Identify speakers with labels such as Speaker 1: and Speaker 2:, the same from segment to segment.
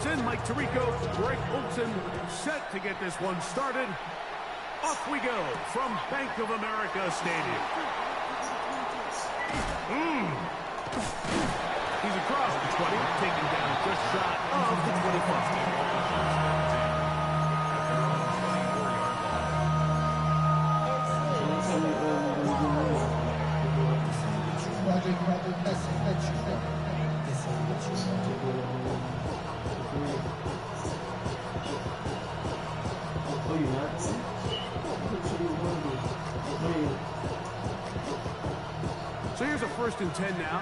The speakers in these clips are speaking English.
Speaker 1: Olsen, Mike Tirico, Greg Olsen, set to get this one started. Off we go from Bank of America Stadium. He's across the 20, taken down just shy of the 25. So here's a 1st and 10 now.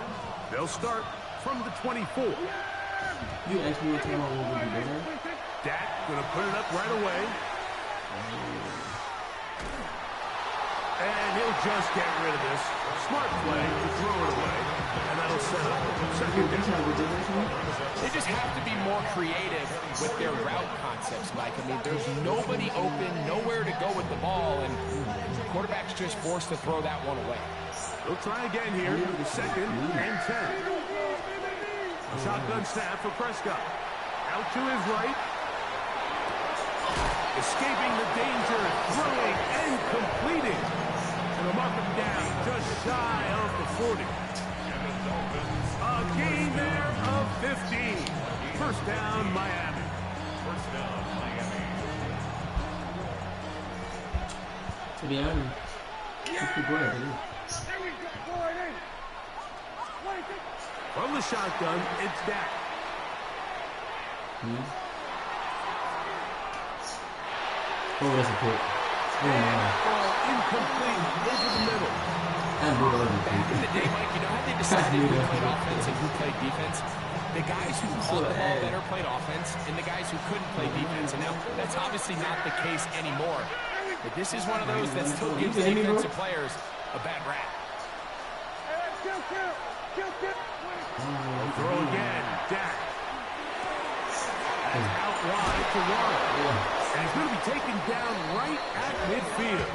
Speaker 1: They'll start from the 24.
Speaker 2: You asked me what time I will be better.
Speaker 1: Dak gonna put it up right away. And he'll just get rid of this. Smart play to throw it away. And that'll set up second down.
Speaker 3: They just have to be more creative with their route concepts, Mike. I mean, there's nobody open, nowhere to go with the ball, and the quarterback's just forced to throw that one away.
Speaker 1: They'll try again here. 2nd and 10. A shotgun snap for Prescott. Out to his right. Escaping the danger, throwing and completing. And they'll mark him down just shy of the 40. A gain there of 15. 1st down, Miami.
Speaker 2: To be honest, it's pretty good, I believe.
Speaker 1: From the shotgun, it's Dak.
Speaker 2: Oh, that's a pick. Oh, man.
Speaker 1: Ball incomplete over the middle.
Speaker 3: Back in the day, Mike, you know how they decided who played offense and who played defense? The guys who caught the ball better played offense, and the guys who couldn't play defense. And now, that's obviously not the case anymore. But this is one of those that still gives defensive players a bad rap.
Speaker 1: Throw again, Dak. And out wide to Warren. And he's going to be taken down right at midfield.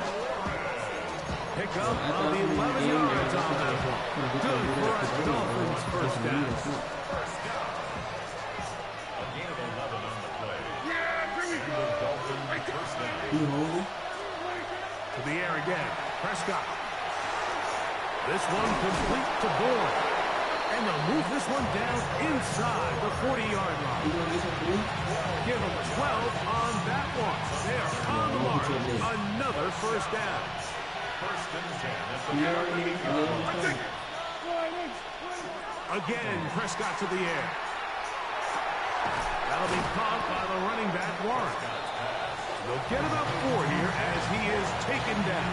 Speaker 1: Pick up on the 11 yards on that one. Good for us Dolphins, 1st down.
Speaker 4: A gain of 11 on the play.
Speaker 1: To the air again, Prescott. This one complete to Bourne. And they'll move this one down inside the 40-yard line. Give them 12 on that one. They are on the mark. Another 1st down.
Speaker 4: 1st and 10 at the 38-yard line.
Speaker 1: Again, Prescott to the air. That'll be caught by the running back, Warren. They'll get about 4 here as he is taken down.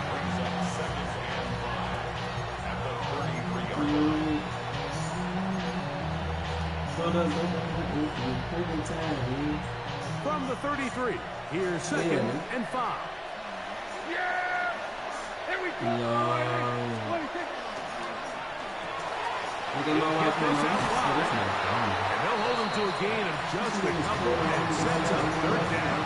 Speaker 4: Brings up 2nd and 5 at the 33-yard line.
Speaker 1: From the 33, here's 2nd and 5. And they'll hold him to a gain of just a couple and sets up 3rd down.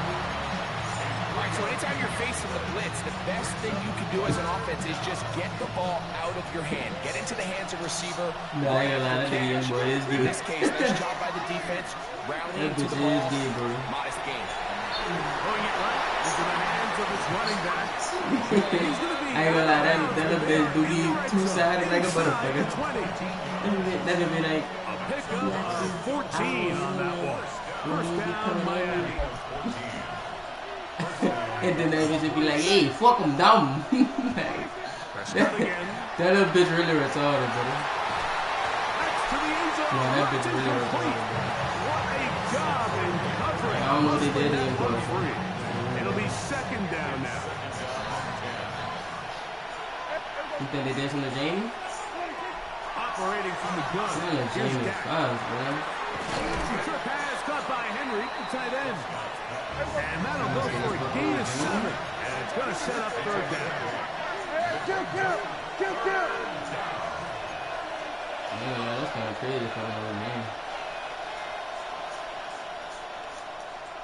Speaker 3: All right, so anytime you're facing the blitz, the best thing you can do as an offense is just get the ball out of your hand. Get into the hands of receiver. In this case, nice job by the defense, rallying to the ball. Modest gain.
Speaker 1: Throwing it right into the hands of his running back. He's going to be
Speaker 2: I ain't gonna lie, that bitch do be two-sided like a butterfly. That would be like
Speaker 1: a pickup of 14 on that one. 1st down, Miami.
Speaker 2: and then they would be like, hey, fuck them dumb. That little bitch really retarded, brother. Yeah, that bitch really retarded.
Speaker 1: What a job in covering.
Speaker 2: I don't know what they did in but
Speaker 1: it'll be 2nd down now.
Speaker 2: You think they did some to Jamie?
Speaker 1: Operating from the gun.
Speaker 2: Jamie is fine, man.
Speaker 1: Trip pass caught by Henry, the tight end. And that'll go for a gain of 7. And it's going to set up 3rd down.
Speaker 2: Yeah, that's kind of crazy for another man.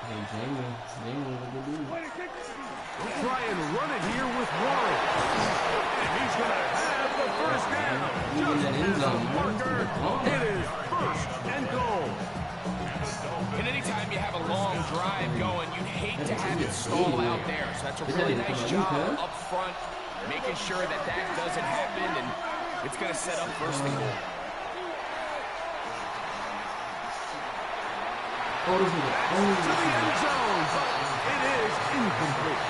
Speaker 2: Hey, Jamie was a good dude.
Speaker 1: We'll try and run it here with Warren. And he's going to have the 1st down. Just past Parker. It is 1st and goal.
Speaker 3: And anytime you have a long drive going, you hate to have it stall out there. So that's a really nice job up front, making sure that that doesn't happen, and it's going to set up first and goal.
Speaker 1: To the end zone, but it is incomplete.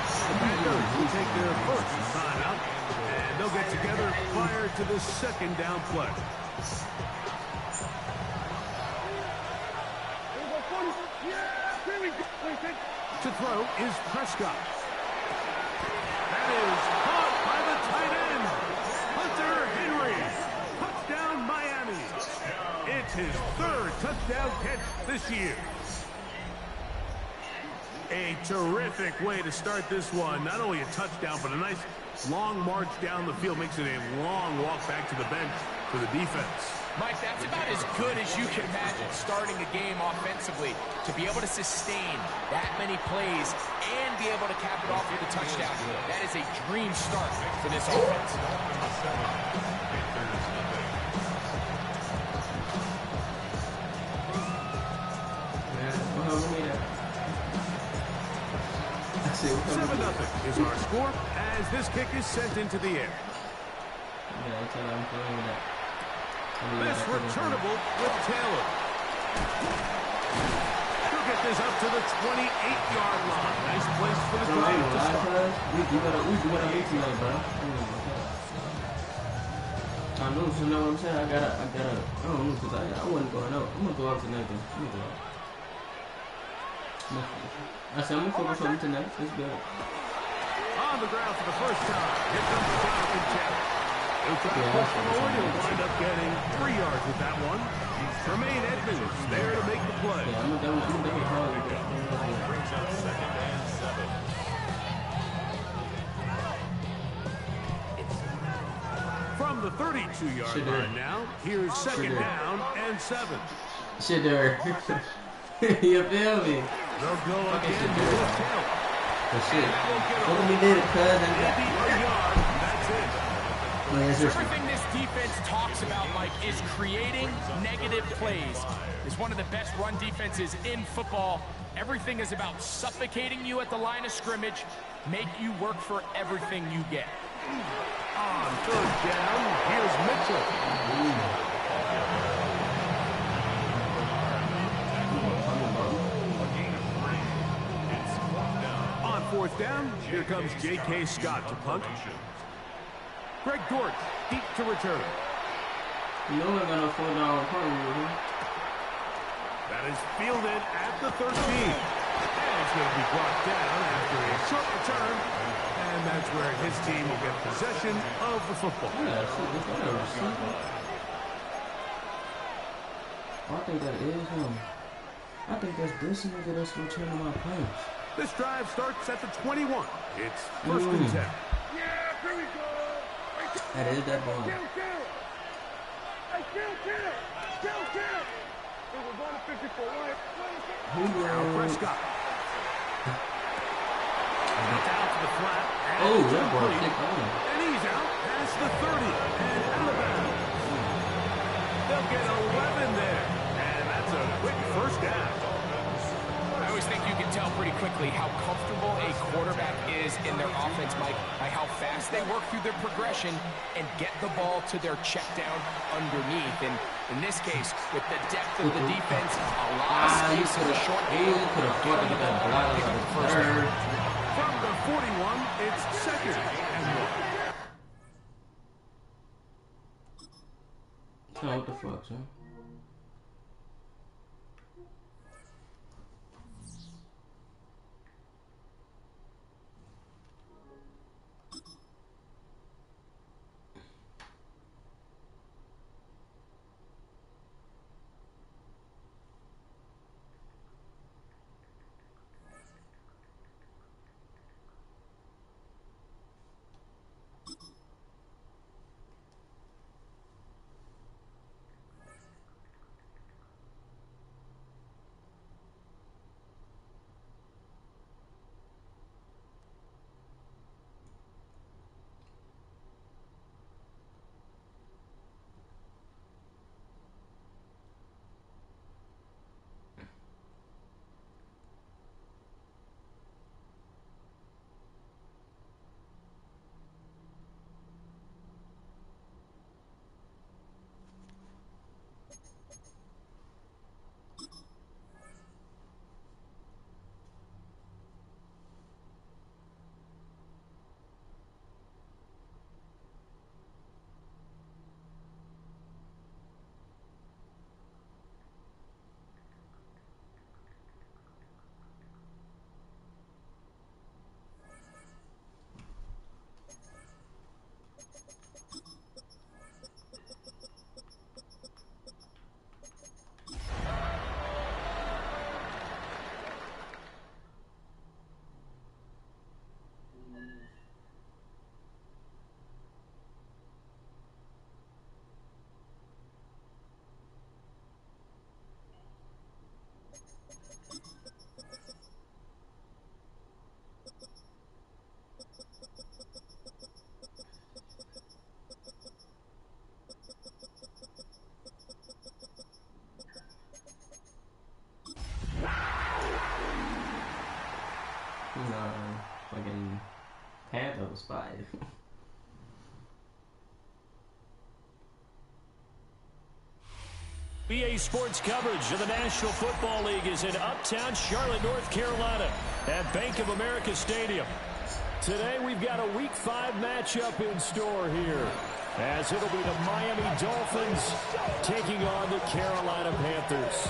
Speaker 1: The Panthers will take their first timeout, and they'll get together prior to the second down play. To throw is Prescott. That is caught by the tight end, Hunter Henry. Touchdown, Miami. It's his third touchdown catch this year. A terrific way to start this one. Not only a touchdown, but a nice long march down the field. Makes it a long walk back to the bench for the defense.
Speaker 3: Mike, that's about as good as you can imagine starting a game offensively. To be able to sustain that many plays and be able to cap it off with a touchdown. That is a dream start for this offense.
Speaker 1: Seven nothing is our score as this kick is sent into the air. This returnable with Taylor. He'll get this up to the 28-yard line. Nice place for the drive to start.
Speaker 2: We do what I need tonight, bro. I know, so you know what I'm saying? I don't know, because I wasn't going out. I'm going to go out tonight, though. I'm going to go out. I said, I'm going to focus on tonight. It's good.
Speaker 1: On the ground for the first time. Here comes the Jonathan Taylor. He'll try to push forward. He'll wind up getting 3 yards with that one. Tremaine Edmonds there to make the play.
Speaker 2: Yeah, I'm going to make it hard.
Speaker 4: Brings up second and 7.
Speaker 1: From the 32-yard line now, here's second down and 7.
Speaker 2: Shit there. You feel me?
Speaker 1: They'll go again with Taylor.
Speaker 2: The shit. What we did, cuz.
Speaker 1: That's it.
Speaker 3: Everything this defense talks about, Mike, is creating negative plays. It's one of the best run defenses in football. Everything is about suffocating you at the line of scrimmage, make you work for everything you get.
Speaker 1: On third down, here's Mitchell. On fourth down, here comes J.K. Scott to punt. Greg Dortch deep to return.
Speaker 2: You know we're going to fall down punt with him.
Speaker 1: That is fielded at the 13. And it's going to be brought down after a short return. And that's where his team will get possession of the football.
Speaker 2: Yeah, I think that is him. I think that's this nigga that's returning my punch.
Speaker 1: This drive starts at the 21. It's first and 10.
Speaker 5: Yeah, here we go.
Speaker 2: That is that ball.
Speaker 5: Kill. Hey, kill. Hey, we're going to 54.
Speaker 1: Now Prescott. Out to the flat.
Speaker 2: Oh, that ball
Speaker 1: complete.
Speaker 2: kicked on.
Speaker 1: And he's out past the 30 and out of bounds. They'll get 11 there. And that's a quick first down.
Speaker 3: I always think you can tell pretty quickly how comfortable a quarterback is in their offense, Mike, by how fast they work through their progression and get the ball to their check down underneath. And in this case, with the depth of the defense, a lot of space in the short game.
Speaker 1: From the 41, it's second and 1.
Speaker 2: Oh, what the fuck, son? Fucking Panther was fire.
Speaker 6: BA Sports coverage of the National Football League is in uptown Charlotte, North Carolina at Bank of America Stadium. Today we've got a Week 5 matchup in store here, as it'll be the Miami Dolphins taking on the Carolina Panthers.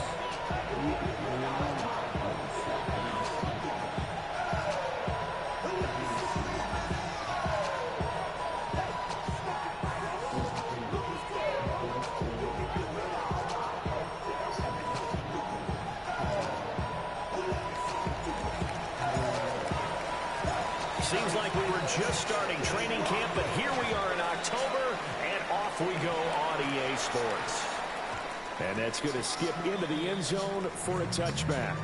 Speaker 6: Seems like we were just starting training camp, but here we are in October, and off we go on EA Sports. And that's going to skip into the end zone for a touchback.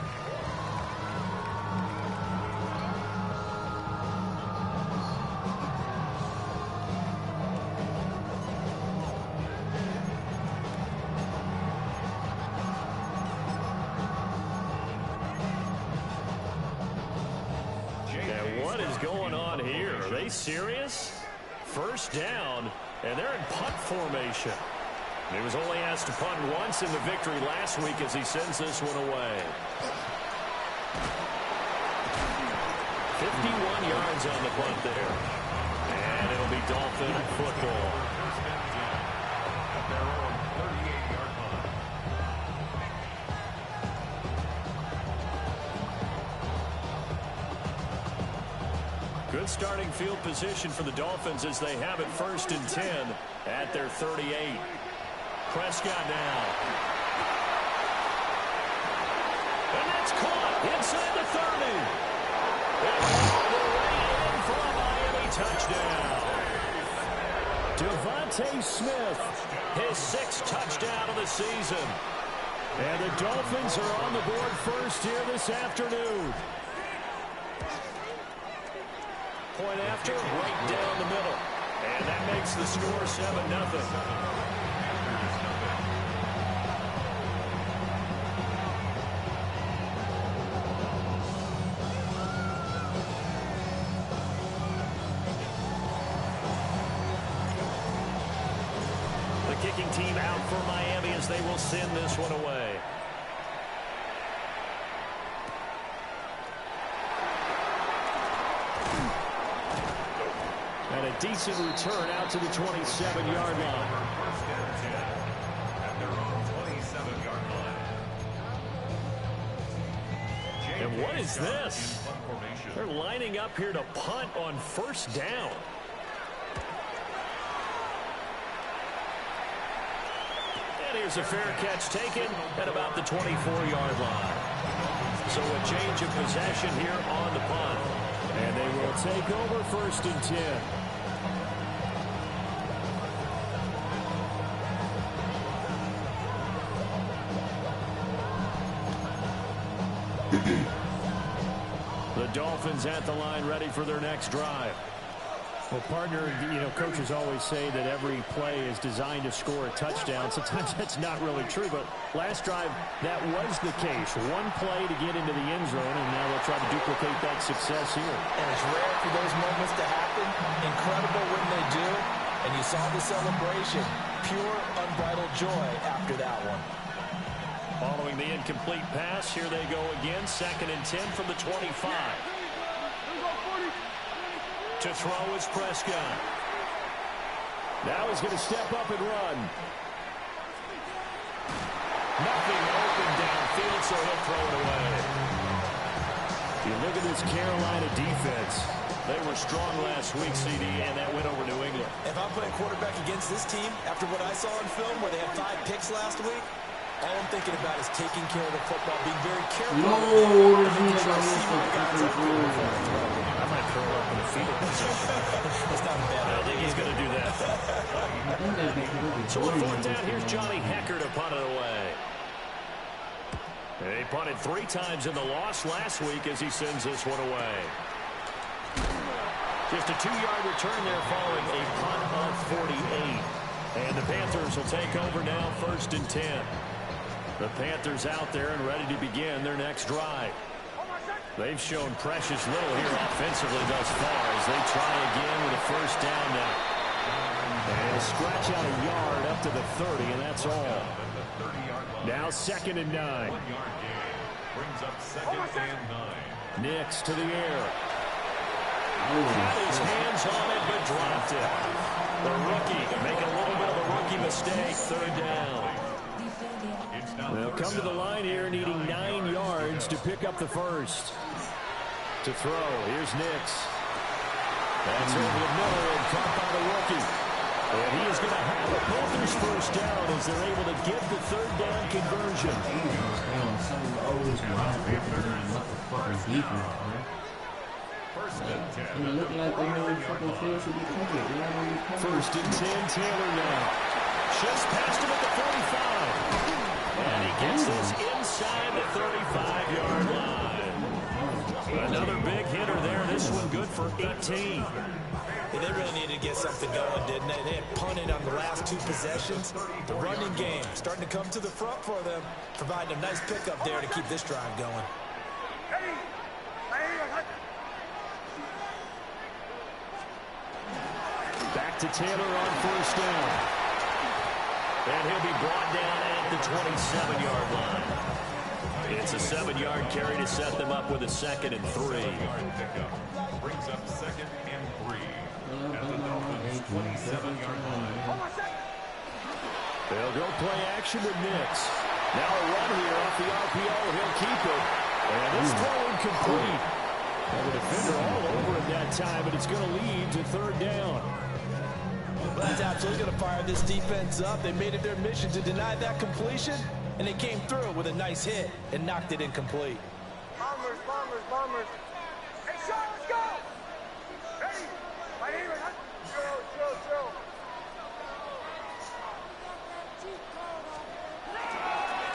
Speaker 6: Serious? First down, and they're in punt formation. He was only asked to punt once in the victory last week as he sends this one away. 51 yards on the punt there. And it'll be Dolphin football.
Speaker 4: At their own 38-yard line.
Speaker 6: Good starting field position for the Dolphins as they have it 1st and 10 at their 38. Prescott now. And that's caught inside the 30. And all the way in for a Miami touchdown. Devontae Smith, his 6th touchdown of the season. And the Dolphins are on the board first here this afternoon. Point after, right down the middle. And that makes the score 7-0. The kicking team out for Miami as they will send this one away. And a decent return out to the 27-yard line.
Speaker 4: First and 10 at their own 27-yard line.
Speaker 6: And what is this? They're lining up here to punt on first down. And here's a fair catch taken at about the 24-yard line. So a change of possession here on the punt. And they will take over 1st and 10. The Dolphins at the line ready for their next drive. Well, partner, coaches always say that every play is designed to score a touchdown. Sometimes that's not really true, but last drive, that was the case. One play to get into the end zone, and now they'll try to duplicate that success here.
Speaker 7: And it's rare for those moments to happen. Incredible when they do. And you saw the celebration. Pure, unbridled joy after that one.
Speaker 6: Following the incomplete pass, here they go again. 2nd and 10 from the 25. To throw is Prescott. Now he's going to step up and run. Nothing open downfield, so he'll throw it away. You look at this Carolina defense. They were strong last week, CD, and that went over New England.
Speaker 7: If I'm playing quarterback against this team, after what I saw in film where they had 5 picks last week, all I'm thinking about is taking care of the football, being very careful.
Speaker 2: No,
Speaker 6: I might curl up in the fetal position.
Speaker 7: That's not bad.
Speaker 6: I don't think he's going to do that. So on 4th down, here's Johnny Hecker to punt it away. He punted 3 times in the loss last week as he sends this one away. Just a 2-yard return there following a punt of 48. And the Panthers will take over now 1st and 10. The Panthers out there and ready to begin their next drive. They've shown precious little here offensively thus far as they try again with a first down now. And stretch out a yard up to the 30, and that's all. Now 2nd and 9.
Speaker 4: Brings up 2nd and 9.
Speaker 6: Nix to the air. Had his hands on it, but dropped it. The rookie making a little bit of a rookie mistake. 3rd down. They'll come to the line here needing 9 yards to pick up the first. To throw, here's Nix. That's over the middle and caught by the rookie. And he is going to have the Panthers first down as they're able to get the 3rd down conversion.
Speaker 2: It looked like the whole fucking field should be covered.
Speaker 6: 1st and 10, Taylor now. Just past him at the 45. And he gets this inside the 35-yard line. Another big hitter there. This one good for 18.
Speaker 7: They really needed to get something going, didn't they? They had punted on the last 2 possessions. The running game starting to come to the front for them, providing a nice pickup there to keep this drive going.
Speaker 6: Back to Taylor on first down. And he'll be brought down at the 27-yard line. It's a 7-yard carry to set them up with a 2nd and 3.
Speaker 4: Brings up 2nd and 3. At the Dolphins' 27-yard line.
Speaker 6: They'll go play action with Nix. Now a run here off the RPO. He'll keep it. And this throw incomplete. And the defender all over it that time, but it's going to lead to 3rd down.
Speaker 7: Well, that's absolutely going to fire this defense up. They made it their mission to deny that completion, and they came through with a nice hit and knocked it incomplete.
Speaker 5: Bombers, bombers, bombers. Hey, shot, let's go! Ready? My name is... Chill.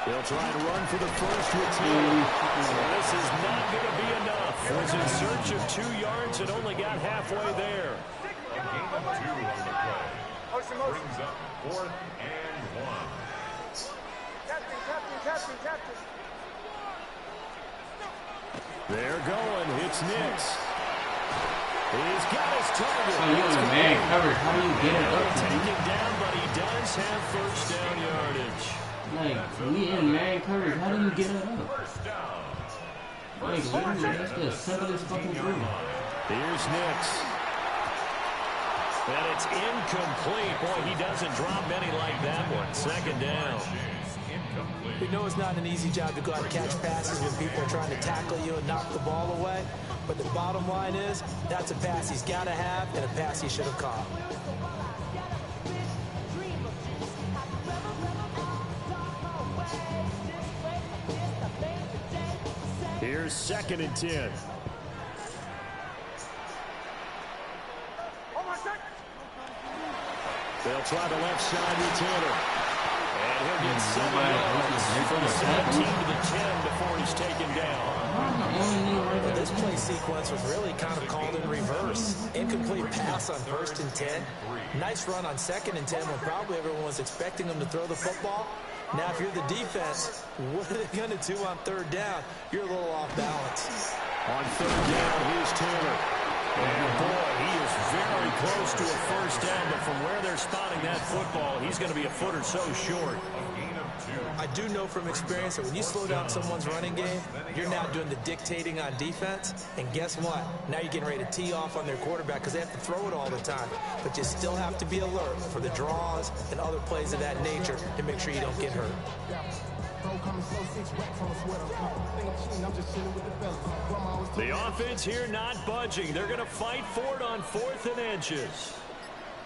Speaker 6: They'll try and run for the first with Taylor. This is not going to be enough. Was in search of 2 yards and only got halfway there.
Speaker 4: A gain of 2 on the play. Brings up 4th and 1.
Speaker 5: Captain.
Speaker 6: They're going. It's Nix. He's got his target.
Speaker 2: Oh, you're in the man coverage. How do you get it up?
Speaker 6: Taken down, but he does have first down yardage.
Speaker 2: Like, we in man coverage. How do you get it up? Like, literally, that's the simplest fucking thing.
Speaker 6: Here's Nix. And it's incomplete. Boy, he doesn't drop many like that one. 2nd down.
Speaker 7: We know it's not an easy job to go out and catch passes when people are trying to tackle you and knock the ball away. But the bottom line is, that's a pass he's got to have and a pass he should have caught.
Speaker 6: Here's 2nd and 10. They'll try the left side with Taylor. And he'll get 7 yards from the 17 to the 10 before he's taken down.
Speaker 7: But this play sequence was really kind of called in reverse. Incomplete pass on 1st and 10. Nice run on 2nd and 10 when probably everyone was expecting him to throw the football. Now, if you're the defense, what are they going to do on 3rd down? You're a little off balance.
Speaker 6: On 3rd down, here's Taylor. And boy, he is very close to a first down, but from where they're spotting that football, he's going to be a foot or so short.
Speaker 7: I do know from experience that when you slow down someone's running game, you're now doing the dictating on defense. And guess what? Now you're getting ready to tee off on their quarterback because they have to throw it all the time. But you still have to be alert for the draws and other plays of that nature to make sure you don't get hurt.
Speaker 6: The offense here not budging. They're going to fight for it on 4th and inches.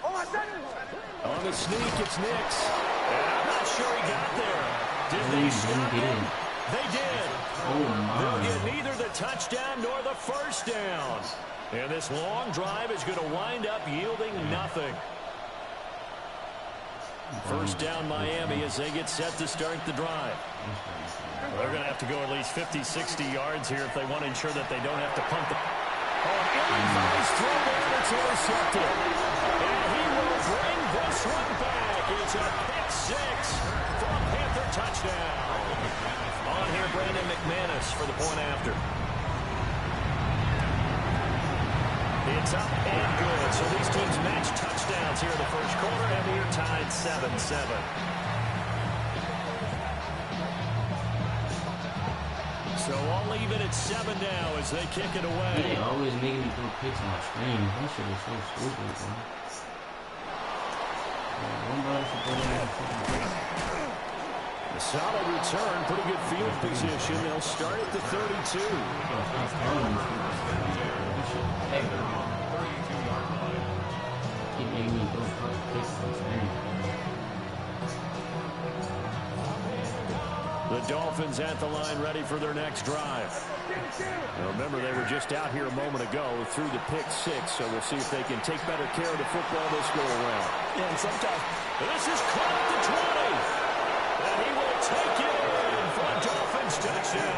Speaker 6: On the sneak, it's Nix. And I'm not sure he got there. Did they stop him? They did. They'll get neither the touchdown nor the first down. And this long drive is going to wind up yielding nothing. First down Miami as they get set to start the drive. They're going to have to go at least 50, 60 yards here if they want to ensure that they don't have to punt the... Oh, an ill-advised throw there that's intercepted. And he will bring this one back. It's a pick 6 for a Panther touchdown. On here, Brandon McManus for the point after. It's up and good. So these teams match touchdowns here in the first quarter, and we are tied 7-7. So all even at 7 now as they kick it away.
Speaker 2: They always making me throw picks on my screen. That shit is so stupid, bro.
Speaker 6: A solid return, pretty good field position. They'll start at the 32.
Speaker 2: Keep making me throw picks on my screen.
Speaker 6: The Dolphins at the line ready for their next drive. Now remember, they were just out here a moment ago through the pick 6, so we'll see if they can take better care of the football this go around.
Speaker 3: Yeah, and sometimes
Speaker 6: this is caught at the 20. And he will take it in for a Dolphins touchdown.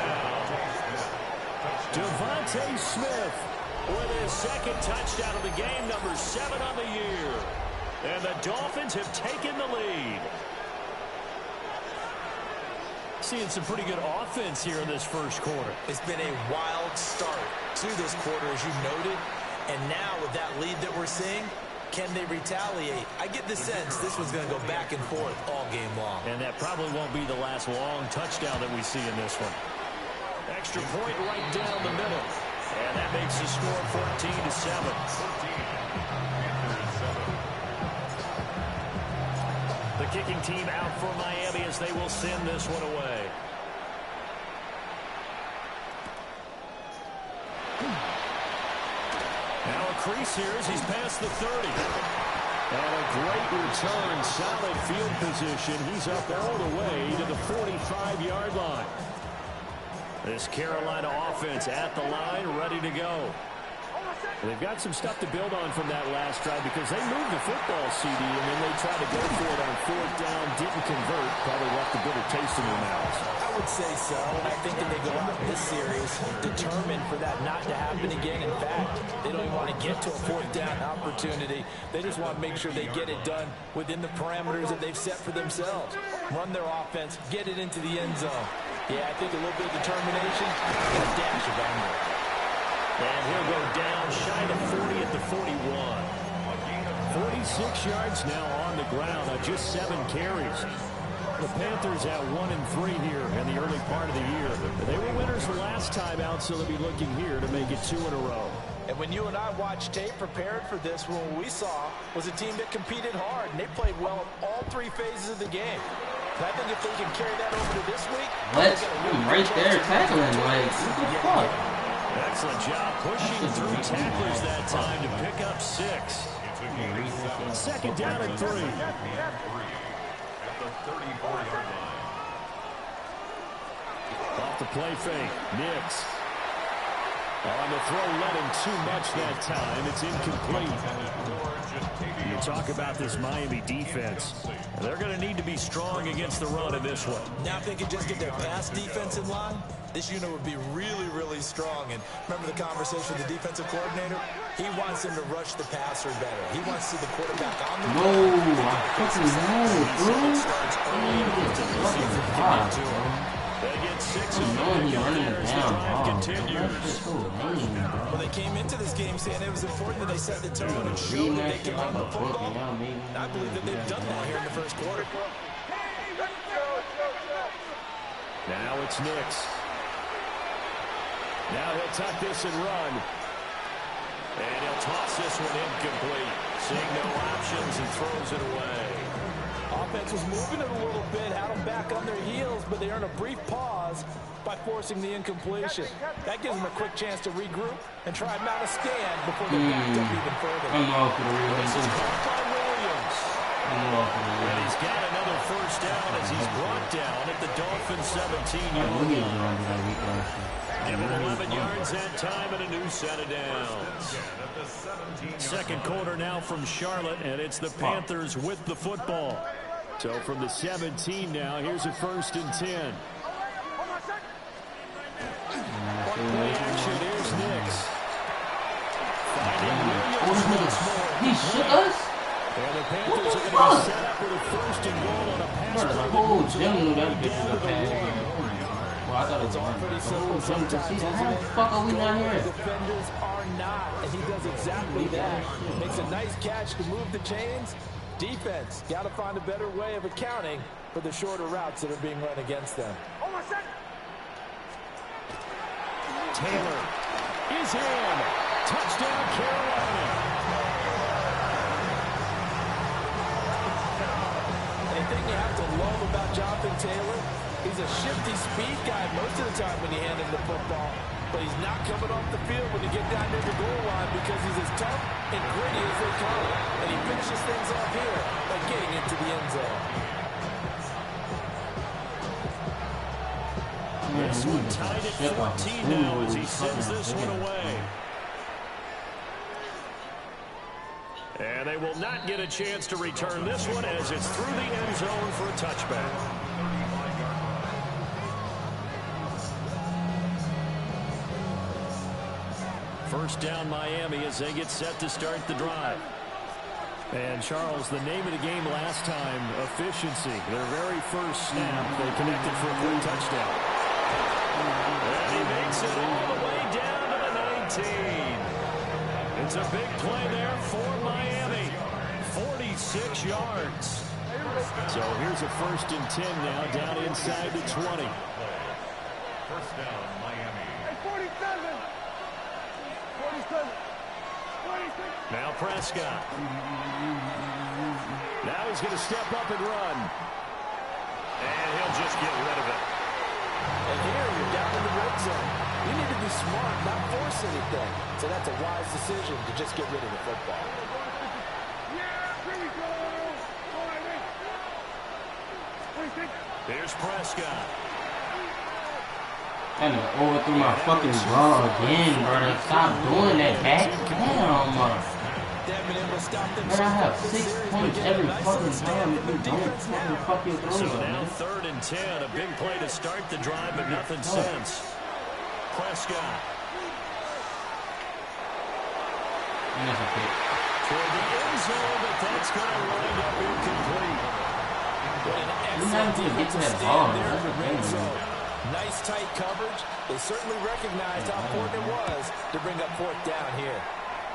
Speaker 6: Devontae Smith with his second touchdown of the game, number 7 on the year. And the Dolphins have taken the lead. Seeing some pretty good offense here in this first quarter.
Speaker 7: It's been a wild start to this quarter, as you noted. And now with that lead that we're seeing, can they retaliate? I get the sense this one's going to go back and forth all game long.
Speaker 6: And that probably won't be the last long touchdown that we see in this one. Extra point right down the middle. And that makes the score 14-7. The kicking team out for Miami as they will send this one away. Now a crease here as he's past the 30. And a great return, solid field position. He's up all the way to the 45-yard line. This Carolina offense at the line, ready to go. They've got some stuff to build on from that last drive because they moved the football, CD, and then they tried to go for it on 4th down, didn't convert, probably left a bitter taste in their mouths.
Speaker 7: I would say so, and I think that they go out this series determined for that not to happen again. In fact, they don't even want to get to a 4th down opportunity. They just want to make sure they get it done within the parameters that they've set for themselves. Run their offense, get it into the end zone. Yeah, I think a little bit of determination and a dash of anger.
Speaker 6: And he'll go down shy of 40 at the 41. 46 yards now on the ground on just 7 carries. The Panthers at 1-3 here in the early part of the year. They were winners the last time out, so they'll be looking here to make it 2 in a row.
Speaker 7: And when you and I watched tape prepared for this, what we saw was a team that competed hard, and they played well in all 3 phases of the game. And I think if they can carry that over to this week,
Speaker 2: what? Right there tackling, like, what the fuck?
Speaker 6: Excellent job pushing through tacklers that time to pick up 6. 2nd down and 3.
Speaker 4: At the 34-yard line.
Speaker 6: Off the play fake, Nix. On the throw, let him too much that time. It's incomplete. You talk about this Miami defense. They're going to need to be strong against the run in this one.
Speaker 7: Now if they could just get their pass defense in line, this unit would be really, really strong. And remember the conversation with the defensive coordinator? He wants them to rush the passer better. He wants to see the quarterback on the
Speaker 2: ground. No, I fucking know, bro.
Speaker 6: They get 6 and 5 yards. The drive continues.
Speaker 7: Well, they came into this game saying it was important that they set the tone and show that they can run the football. I believe that they've done that here in the first quarter.
Speaker 6: Now it's Nix. Now he'll tuck this and run. And he'll toss this one incomplete. Seeing no options and throws it away.
Speaker 7: Offense was moving it a little bit, had them back on their heels, but they earned a brief pause by forcing the incompletion. That gives them a quick chance to regroup and try and mount a stand before they backed up even further.
Speaker 6: This is caught by Williams. And he's got another first down as he's brought down at the Dolphins' 17-yard line. Give him 11 yards that time and a new set of downs. 2nd quarter now from Charlotte, and it's the Panthers with the football. So from the 17 now, here's a 1st and 10. Play action, here's Nix. Finding Williams once more.
Speaker 2: He shook us?
Speaker 6: And the Panthers are going to be set up with a 1st and goal on a pass play.
Speaker 2: The whole gym knew that bitch was a pass. Oh, I thought it was
Speaker 7: It's all pretty simple
Speaker 2: Oh,
Speaker 7: sometimes,
Speaker 2: see,
Speaker 7: isn't
Speaker 2: how the
Speaker 7: it?
Speaker 2: fuck are we not here?
Speaker 7: Defenders are not, and he does exactly that. Makes a nice catch to move the chains. Defense, got to find a better way of accounting for the shorter routes that are being run against them.
Speaker 6: Taylor is in. Touchdown, Carolina.
Speaker 7: Anything you have to love about Jonathan Taylor, he's a shifty speed guy most of the time when he handles the football, but he's not coming off the field when you get down near the goal line because he's as tough and gritty as they come. And he finishes things off here by getting into the end zone.
Speaker 6: This one tied at 14 now as he sends this one away. And they will not get a chance to return this one as it's through the end zone for a touchback. First down Miami as they get set to start the drive. And Charles, the name of the game last time, efficiency. Their very first snap, they connected for a quick touchdown. And he makes it all the way down to the 19. It's a big play there for Miami. 46 yards. So here's a 1st and 10 now down inside the 20.
Speaker 4: First down, Miami.
Speaker 5: Hey, 47. 47. 46.
Speaker 6: Now Prescott. Now he's going to step up and run. And he'll just get rid of it.
Speaker 7: And here you're down in the red zone. You need to be smart, not force anything. So that's a wise decision to just get rid of the football.
Speaker 6: Here's Prescott.
Speaker 2: I done overthrew my fucking ball again, brother. Stop doing that, back. Damn, man, I have 6 points every fucking time if you don't fuck your throws
Speaker 6: So
Speaker 2: up,
Speaker 6: now
Speaker 2: man.
Speaker 6: 3rd and 10. A big play to start the drive, but nothing since. Prescott.
Speaker 2: And that's a pick.
Speaker 6: Toward the end zone, but that's going to wind up incomplete.
Speaker 2: We're not going to get to that ball, man. That's the thing, man.
Speaker 7: Nice tight coverage. They certainly recognized how important it was to bring up 4th down here.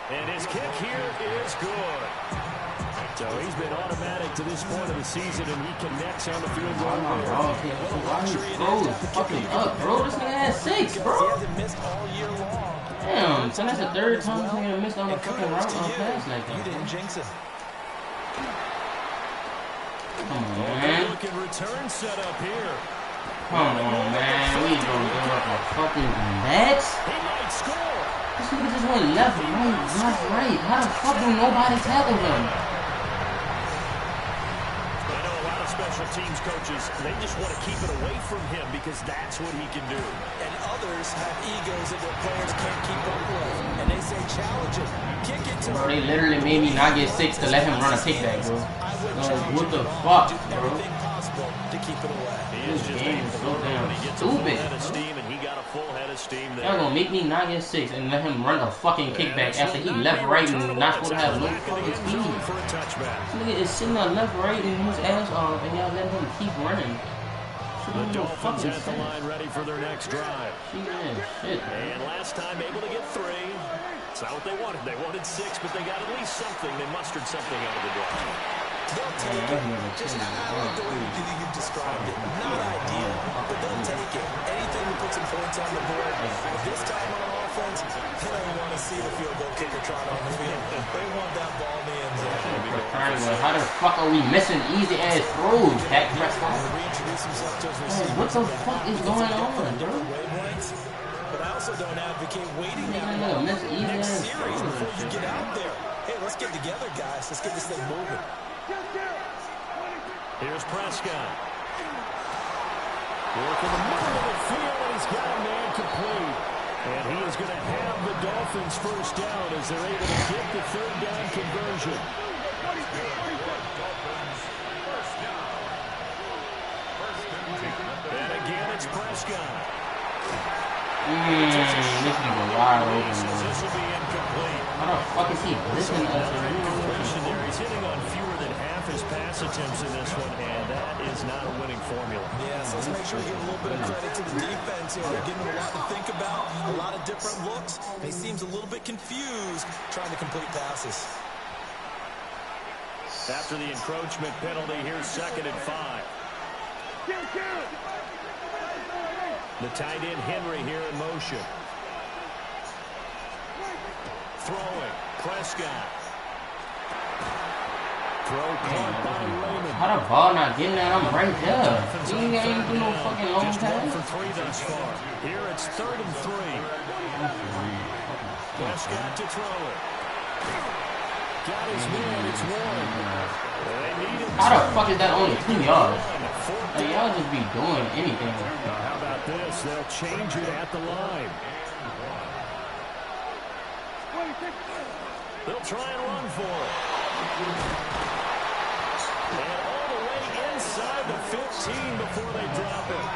Speaker 6: And his kick here is good. So he's been automatic to this point of the season, and he connects on the field goal.
Speaker 2: Why he throws fucking up, bro? This nigga has 6,
Speaker 7: He
Speaker 2: bro.
Speaker 7: hasn't missed all year long.
Speaker 2: Damn, so that's the 3rd time this nigga missed on a fucking route on pass like
Speaker 7: You
Speaker 2: that.
Speaker 7: didn't jinx him.
Speaker 2: Come on, man.
Speaker 6: Looking return set up here.
Speaker 2: Come on, man. We gonna give up a fucking net?
Speaker 6: He might score.
Speaker 2: This nigga just went left, right. How the fuck do nobody tackle him?
Speaker 6: I know a lot of special teams coaches, they just want to keep it away from him because that's what he can do.
Speaker 7: And others have egos that their players can't keep up with. And they say challenge him. Kick it to him.
Speaker 2: Bro, they literally made me not get 6 to let him run a kickback, bro. What the fuck,
Speaker 7: Do
Speaker 2: bro?
Speaker 7: everything possible to keep it away.
Speaker 6: He is just
Speaker 2: game
Speaker 6: a
Speaker 2: is so
Speaker 6: full
Speaker 2: damn
Speaker 6: he gets a full
Speaker 2: stupid.
Speaker 6: head of steam, and he got a full head of steam there.
Speaker 2: Y'all gonna make me not get 6 and let him run a fucking kickback after he left, right, and not supposed to have no fucking speed.
Speaker 6: For a touchback.
Speaker 2: This nigga is sitting on left, right, and his ass off, and y'all letting him keep running.
Speaker 6: The Dolphins at the line ready for their next drive.
Speaker 2: Shit.
Speaker 6: And last time able to get 3. It's not what they wanted. They wanted 6, but they got at least something. They mustered something out of the drive.
Speaker 7: They'll take it. Just how the way you described it. Not ideal, but they'll take it. Anything to put some points on the board. But this time on offense, they don't want to see the field goal kicker trot on the field. They want that ball in the end zone.
Speaker 2: How the fuck are we missing easy ass throws, Dak Prescott?
Speaker 7: Reintroduce himself to his receivers.
Speaker 2: What the fuck is going on, bro?
Speaker 7: Wavelengths. But I also don't advocate waiting that
Speaker 2: Nigga,
Speaker 7: long.
Speaker 2: miss easy
Speaker 7: Next
Speaker 2: ass
Speaker 7: series
Speaker 2: throws
Speaker 7: before
Speaker 2: and
Speaker 7: you
Speaker 2: shit.
Speaker 7: get out there. Hey, let's get together, guys. Let's get this thing moving.
Speaker 6: Here's Prescott. Working the middle of the field, and he's got a man complete. And he is going to have the Dolphins first down as they're able to get the 3rd down conversion. And again, it's Prescott.
Speaker 2: This nigga wide open, bro.
Speaker 6: This will be incomplete.
Speaker 2: How the fuck is he listening to us?
Speaker 6: Completion there. He's hitting on fewer than half his pass attempts in this one, and that is not a winning formula.
Speaker 7: Yeah, so let's make sure we give a little bit of credit to the defense here. They're giving him a lot to think about, a lot of different looks, and he seems a little bit confused trying to complete passes.
Speaker 6: After the encroachment penalty, here's 2nd and 5. The tight end Henry here in motion. Throwing. Prescott. Throw caught by Raymond.
Speaker 2: How the ball not getting that? I'm right there. You ain't even do no fucking long
Speaker 6: Just 1
Speaker 2: pass.
Speaker 6: for 3 thus far. Here it's 3rd and 3. Prescott to throw it. Got his man. It's Warren. They need him.
Speaker 2: How the fuck is that only 2 yards? Like, y'all just be doing anything.
Speaker 6: How about this? They'll change it at the line. They'll try and run for it. And all the way inside the 15 before they drop it.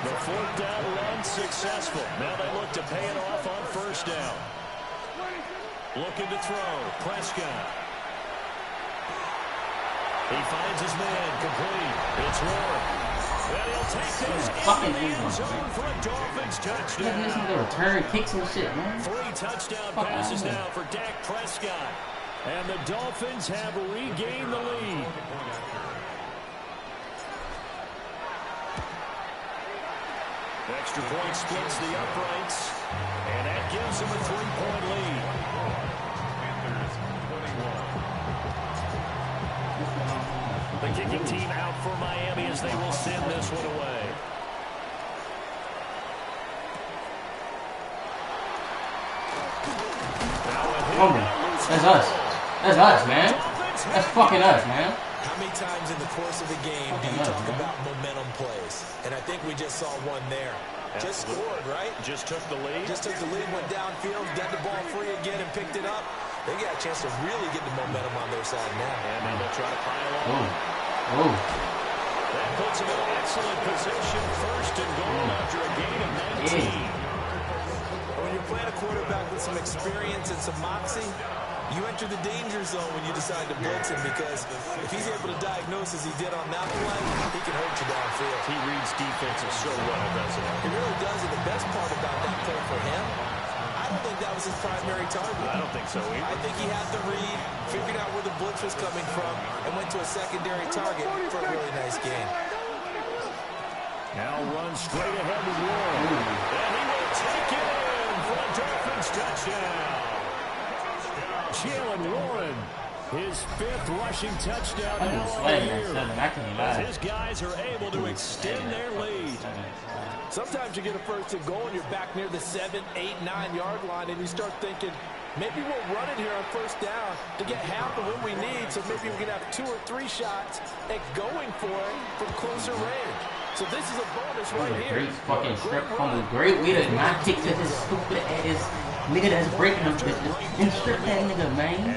Speaker 6: The 4th down run successful. Now they look to pay it off on 1st down. Looking to throw. Prescott. He finds his man complete. It's Warren. And he'll take this in the end zone for a Dolphins touchdown.
Speaker 2: Listen to the return kicks and shit, man.
Speaker 6: 3 touchdown passes now for Dak Prescott. And the Dolphins have regained the lead. Extra point splits the uprights. And that gives them a 3-point lead. The kicking team out for Miami as they will send this one away.
Speaker 2: Oh, that's us. That's us, man. That's fucking us, man.
Speaker 7: How many times in the course of the game do you talk about momentum plays? And I think we just saw one there. Just scored, right?
Speaker 6: Just took the lead.
Speaker 7: Just took the lead, went downfield, got the ball free again, and picked it up. They got a chance to really get the momentum on their side now.
Speaker 6: And now they'll try to pile on.
Speaker 2: Oh.
Speaker 6: That puts them in an excellent position. 1st and goal after a gain of 19.
Speaker 7: When you're playing a quarterback with some experience and some moxie, you enter the danger zone when you decide to blitz him, because if he's able to diagnose as he did on that play, he can hurt you downfield.
Speaker 6: He reads defenses so well, doesn't he?
Speaker 7: He really does, and the best part about that play for him, I don't think that was his primary target.
Speaker 6: I don't think so either.
Speaker 7: I think he had the read, figured out where the blitz was coming from, and went to a secondary target for a really nice gain.
Speaker 6: Now runs straight ahead with Warren. And he will take it in for a Dolphins touchdown. Jalen Warren, his 5th rushing touchdown now on the year. As his guys are able to extend their lead.
Speaker 3: Sometimes you get a 1st and goal and you're back near the 7, 8, 9-yard line, and you start thinking, maybe we'll run it here on 1st down to get half of what we need, so maybe we can have 2 or 3 shots at going for it from closer range. So this is a bonus right here.
Speaker 2: Great fucking strip fumble. Great way to not kick to his stupid ass nigga that's breaking them bitches. And strip that nigga, man.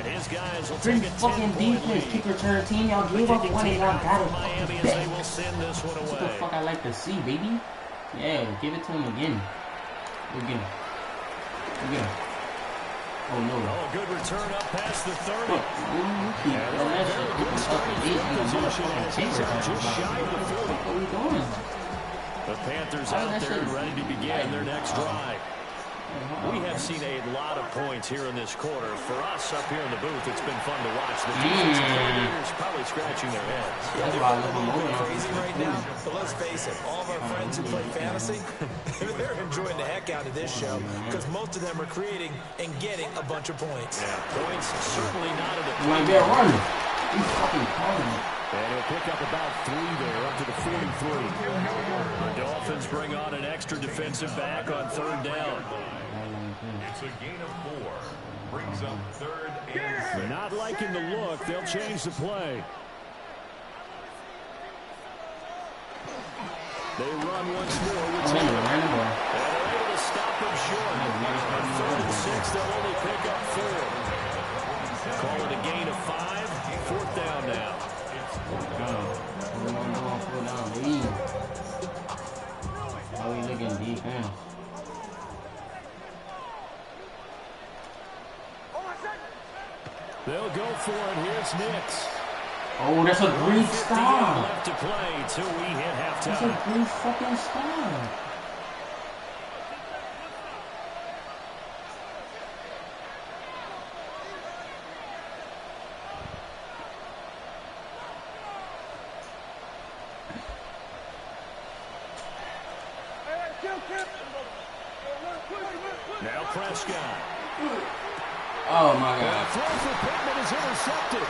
Speaker 2: Great fucking defense, kick return team. Y'all gave up one and y'all got it fucking back. That's what the fuck I like to see, baby. Yeah, give it to him again. Again. Oh no.
Speaker 6: Oh, good return up past the 30.
Speaker 2: Fuck, you keep throwing that shit up to 8 in the motherfucking chaser. What are we doing?
Speaker 6: The Panthers out there ready to begin their next drive. We have seen a lot of points here in this quarter. For us up here in the booth, it's been fun to watch. The defensive coordinators probably scratching their heads.
Speaker 2: That's why I love him more.
Speaker 7: Crazy right now, but let's face it, all of our friends who play fantasy, they're enjoying the heck out of this show, because most of them are creating and getting a bunch of points.
Speaker 6: Yeah, points certainly not at a
Speaker 2: You might be a runner. He's fucking calling it.
Speaker 6: And he'll pick up about 3 there, up to the 43. The Dolphins bring on an extra defensive back on 3rd down.
Speaker 4: It's a gain of 4. Brings up 3rd and 6.
Speaker 6: Not liking the look. They'll change the play. They run once more with Taylor. And they're able to stop him short. On 3rd and 6, they'll only pick up 4. Call it a gain of 5. 4th down now.
Speaker 2: How we looking defense?
Speaker 6: They'll go for it. Here's Nix.
Speaker 2: Oh, that's a great stop.
Speaker 6: Left to play till we hit halftime.
Speaker 2: That's a great fucking stop.
Speaker 6: Now Prescott.
Speaker 2: Oh my
Speaker 6: The
Speaker 2: God.
Speaker 6: throw for Pittman is intercepted.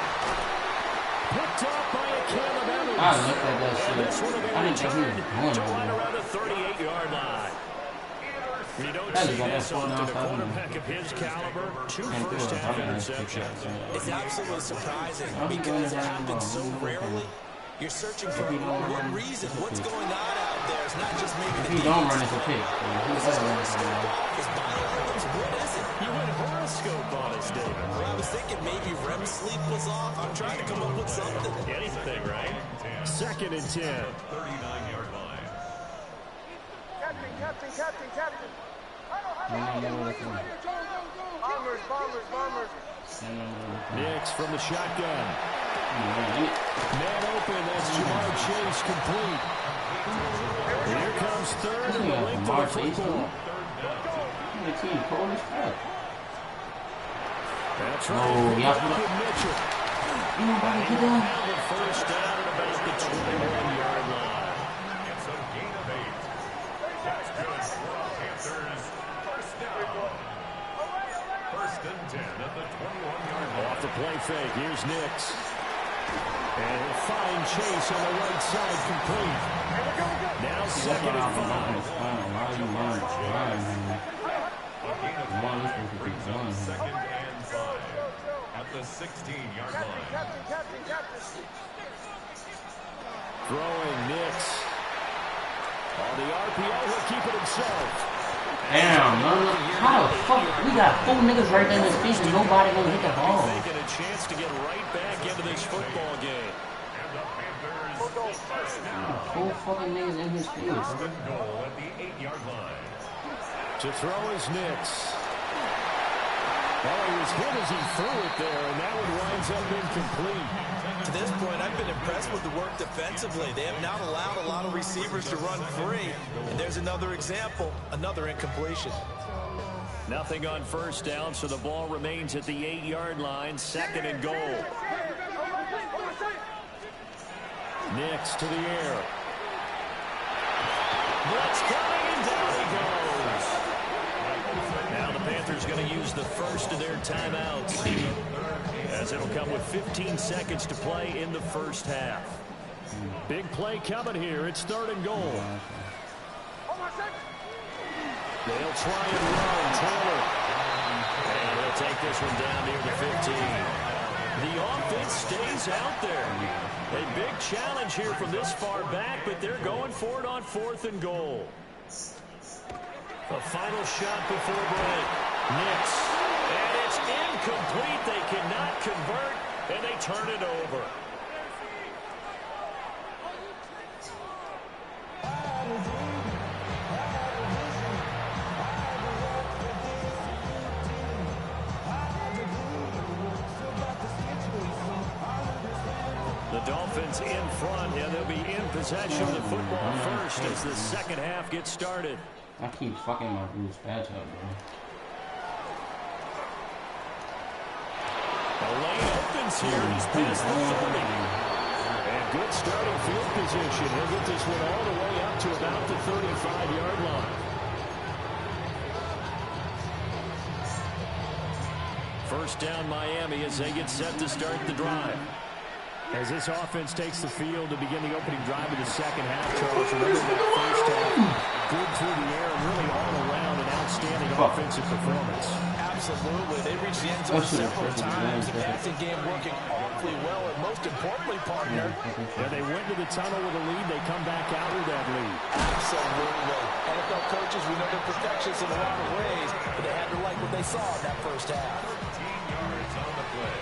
Speaker 6: Picked off by a Caleb Evans.
Speaker 2: I looked at that shit.
Speaker 6: This one will be
Speaker 2: I didn't think he was
Speaker 6: returned to
Speaker 2: going
Speaker 6: right
Speaker 2: over.
Speaker 6: around the 38-yard line. You don't
Speaker 2: That
Speaker 6: see
Speaker 2: is got that
Speaker 6: this often. A
Speaker 2: 49,000.
Speaker 6: quarterback of his caliber, 2
Speaker 2: And threw a
Speaker 6: first-half
Speaker 2: fucking ass
Speaker 6: interceptions.
Speaker 2: picture.
Speaker 7: It's absolutely surprising
Speaker 2: I'll be going
Speaker 7: because it
Speaker 2: down
Speaker 7: happens so
Speaker 2: tomorrow.
Speaker 7: rarely. You're searching for
Speaker 2: If he don't
Speaker 7: one
Speaker 2: run,
Speaker 7: reason.
Speaker 2: it's a
Speaker 7: What's
Speaker 2: pick.
Speaker 7: going on out there? It's not just maybe
Speaker 2: If
Speaker 7: the
Speaker 2: he don't run,
Speaker 7: defense
Speaker 2: it's a pick. He
Speaker 7: His
Speaker 2: better run
Speaker 7: first
Speaker 2: it.
Speaker 7: step off, his body language. What is it?
Speaker 6: You went horoscope on us, David.
Speaker 7: Well, I was thinking maybe REM sleep was off. I'm trying to come up with something.
Speaker 6: Anything, right? Second and 10.
Speaker 4: 39-yard line.
Speaker 5: Captain. Bombers.
Speaker 6: Nix from the shotgun. Man open, that's Jamar Chase complete. Here comes third and the length of the football. That's right.
Speaker 2: Oh, yeah.
Speaker 6: Mitchell.
Speaker 2: Nobody get
Speaker 6: Now
Speaker 2: that.
Speaker 6: the first down at about the 21-yard line.
Speaker 4: It's a gain of 8. That's good for the Panthers. First down. First and 10 at the 21-yard line.
Speaker 6: Off the play fake, here's Nix. And he'll find Chase on the right side complete. Now second and 5.
Speaker 4: Second and 5 at the 16-yard line.
Speaker 6: Throwing Nix. On the RPO, he'll keep it himself.
Speaker 2: Damn, man. How the fuck? We got 4 niggas right there in the space and nobody gonna hit the ball.
Speaker 6: Making a chance to get right back into this football game.
Speaker 4: And the Panthers first down.
Speaker 2: 4 fucking niggas in his face.
Speaker 4: First and goal at the 8-yard line.
Speaker 6: To throw is Nix. Oh, he was hit as he threw it there, and that one winds up incomplete.
Speaker 7: To this point, I've been impressed with the work defensively. They have not allowed a lot of receivers to run free. And there's another example, another incompletion.
Speaker 6: Nothing on first down, so the ball remains at the 8-yard line, second and goal. Nix to the air. Blitz coming, and down he goes. Now the Panthers going to use the first of their timeouts, as it'll come with 15 seconds to play in the first half. Big play coming here. It's third and goal. They'll try and run. Taylor. And they'll take this one down near the 15. The offense stays out there. A big challenge here from this far back, but they're going for it on fourth and goal. A final shot before break. Nix. And it's incomplete. They cannot convert, and they turn it over. The Dolphins in front, and they'll be in possession of the football first as the second half gets started.
Speaker 2: I keep fucking my Bruce patch up, bro.
Speaker 6: The lane opens here. He's past the 30. And good starting field position. He'll get this one all the way up to about the 35-yard line. First down Miami as they get set to start the drive. As this offense takes the field to begin the opening drive of the second half, Charles, remember that first half, good through the air and really all around an outstanding offensive performance.
Speaker 7: Absolutely. They reached the end zone several times. The passing game working awfully well, and most importantly, partner.
Speaker 6: Yeah, they went to the tunnel with a lead. They come back out with that lead.
Speaker 7: Absolutely. NFL coaches, we know they're perfectionists in a lot of ways, but they had to like what they saw in that first half.
Speaker 4: 13 yards on the play.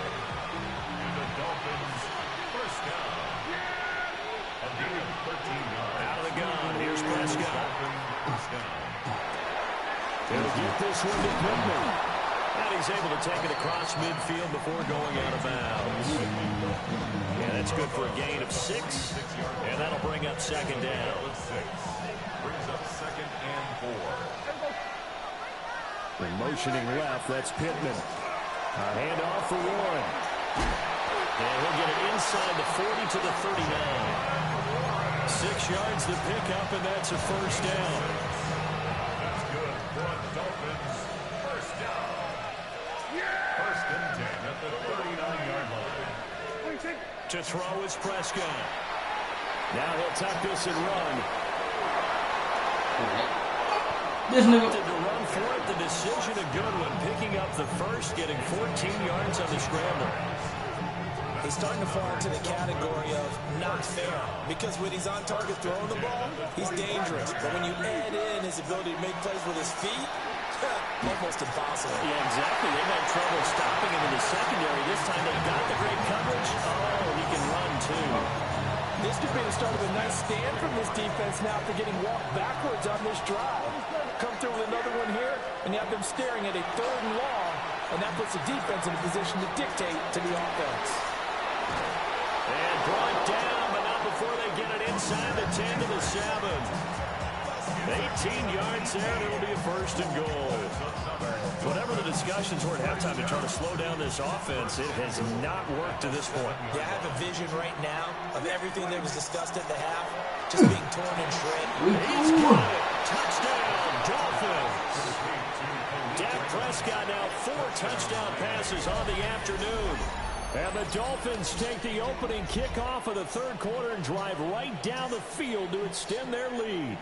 Speaker 4: And the Dolphins first down. A gain of 13 yards.
Speaker 6: Out of the gun. Here's Prescott.
Speaker 4: First down.
Speaker 6: He'll get this one to Pittman. And he's able to take it across midfield before going out of bounds. And that's good for a gain of 6. And that'll bring up second down.
Speaker 4: Brings up 2nd and 4.
Speaker 6: And motioning left, that's Pittman. A handoff for Warren. And he'll get it inside the 40 to the 39. 6 yards the pickup, and that's a first down.
Speaker 4: That's good for the Dolphins. First down. First and 10 at the 39-yard line.
Speaker 6: To throw is Prescott. Now he'll tuck this and run.
Speaker 2: This nigga.
Speaker 6: To run for it, the decision a good one. Picking up the first, getting 14 yards on the scramble.
Speaker 7: He's starting to fall into the category of not fair, because when he's on target throwing the ball, he's dangerous. But when you add in his ability to make plays with his feet, almost impossible.
Speaker 6: Yeah, exactly. They've had trouble stopping him in the secondary. This time they got the great coverage. Oh, he can run too.
Speaker 7: This could be the start of a nice stand from this defense now after getting walked backwards on this drive. Come through with another one here, and you have them staring at a 3rd and long, and that puts the defense in a position to dictate to the offense.
Speaker 6: And brought down, but not before they get it inside the 10 to the 7. 18 yards there, and it'll be a first and goal. Whatever the discussions were at halftime to try to slow down this offense, it has not worked to this point.
Speaker 7: Yeah, I have a vision right now of everything that was discussed at the half just being torn and shredded.
Speaker 6: He's got it. Touchdown, Dolphins. Dak Prescott now 4 touchdown passes on the afternoon. And the Dolphins take the opening kickoff of the 3rd quarter and drive right down the field to extend their lead.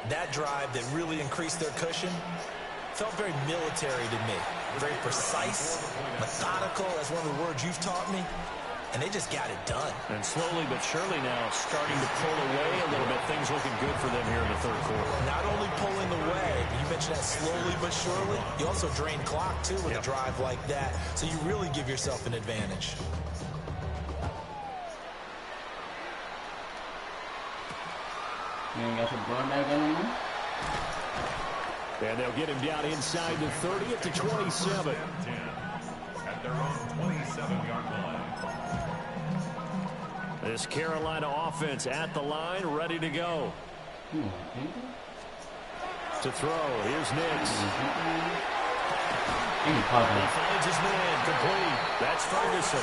Speaker 7: That drive that really increased their cushion felt very military to me. Very precise, methodical, that's one of the words you've taught me. And they just got it done.
Speaker 6: And slowly but surely now starting to pull away a little bit. Things looking good for them here in the 3rd quarter.
Speaker 7: Not only pulling away, you mentioned that slowly but surely, you also drain clock too with a drive like that. So you really give yourself an advantage.
Speaker 2: You ain't got your blood back anymore?
Speaker 6: And they'll get him down inside the 30 at the 27.
Speaker 4: At their own 27-yard line.
Speaker 6: This Carolina offense at the line, ready to go. To throw, here's Nix. He finds his man, complete. That's Ferguson.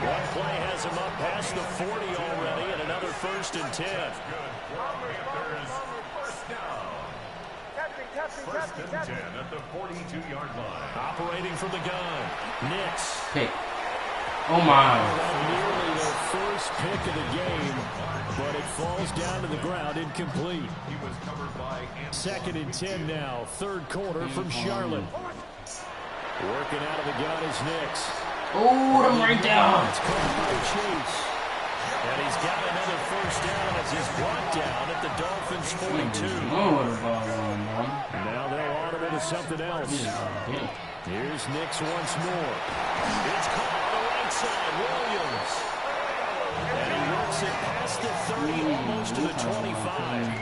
Speaker 6: One play has him up past the 40 already, and another 1st and 10.
Speaker 4: First and 10 at the 42-yard line.
Speaker 6: Operating from the gun, Nix.
Speaker 2: Pick. Oh my.
Speaker 6: Nearly their first pick of the game, but it falls down to the ground incomplete.
Speaker 4: He was covered by
Speaker 6: 2nd and 10 now, 3rd quarter from Charlotte. Working out of the gun is Nix.
Speaker 2: Oh, them right down.
Speaker 6: It's caught by Chase. And he's got another first down as he's brought down at the Dolphins' 42. Now they'll audible to something else. Here's Nix once more. It's caught on the right side, Williams. And he works it past the 30, almost to the 25.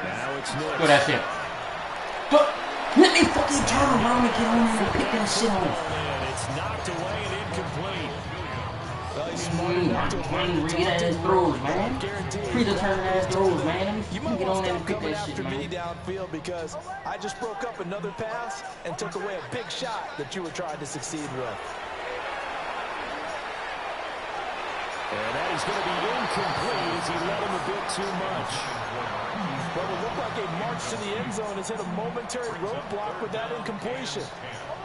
Speaker 6: Now it's Nix.
Speaker 2: Go that shit. Let me fucking turn around and get on there and pick that shit off.
Speaker 6: It's knocked away and incomplete.
Speaker 2: Read ass throws, man. Predetermined ass throws, man.
Speaker 7: You might
Speaker 2: Get
Speaker 7: want
Speaker 2: on
Speaker 7: to
Speaker 2: there and
Speaker 7: stop
Speaker 2: pick
Speaker 7: coming
Speaker 2: that shit,
Speaker 7: after me
Speaker 2: man.
Speaker 7: downfield because I just broke up another pass and took away a big shot that you were trying to succeed with.
Speaker 6: And that is going to be incomplete as he let him a bit too much.
Speaker 7: Well, it looked like a march to the end zone has hit a momentary roadblock with that incompletion.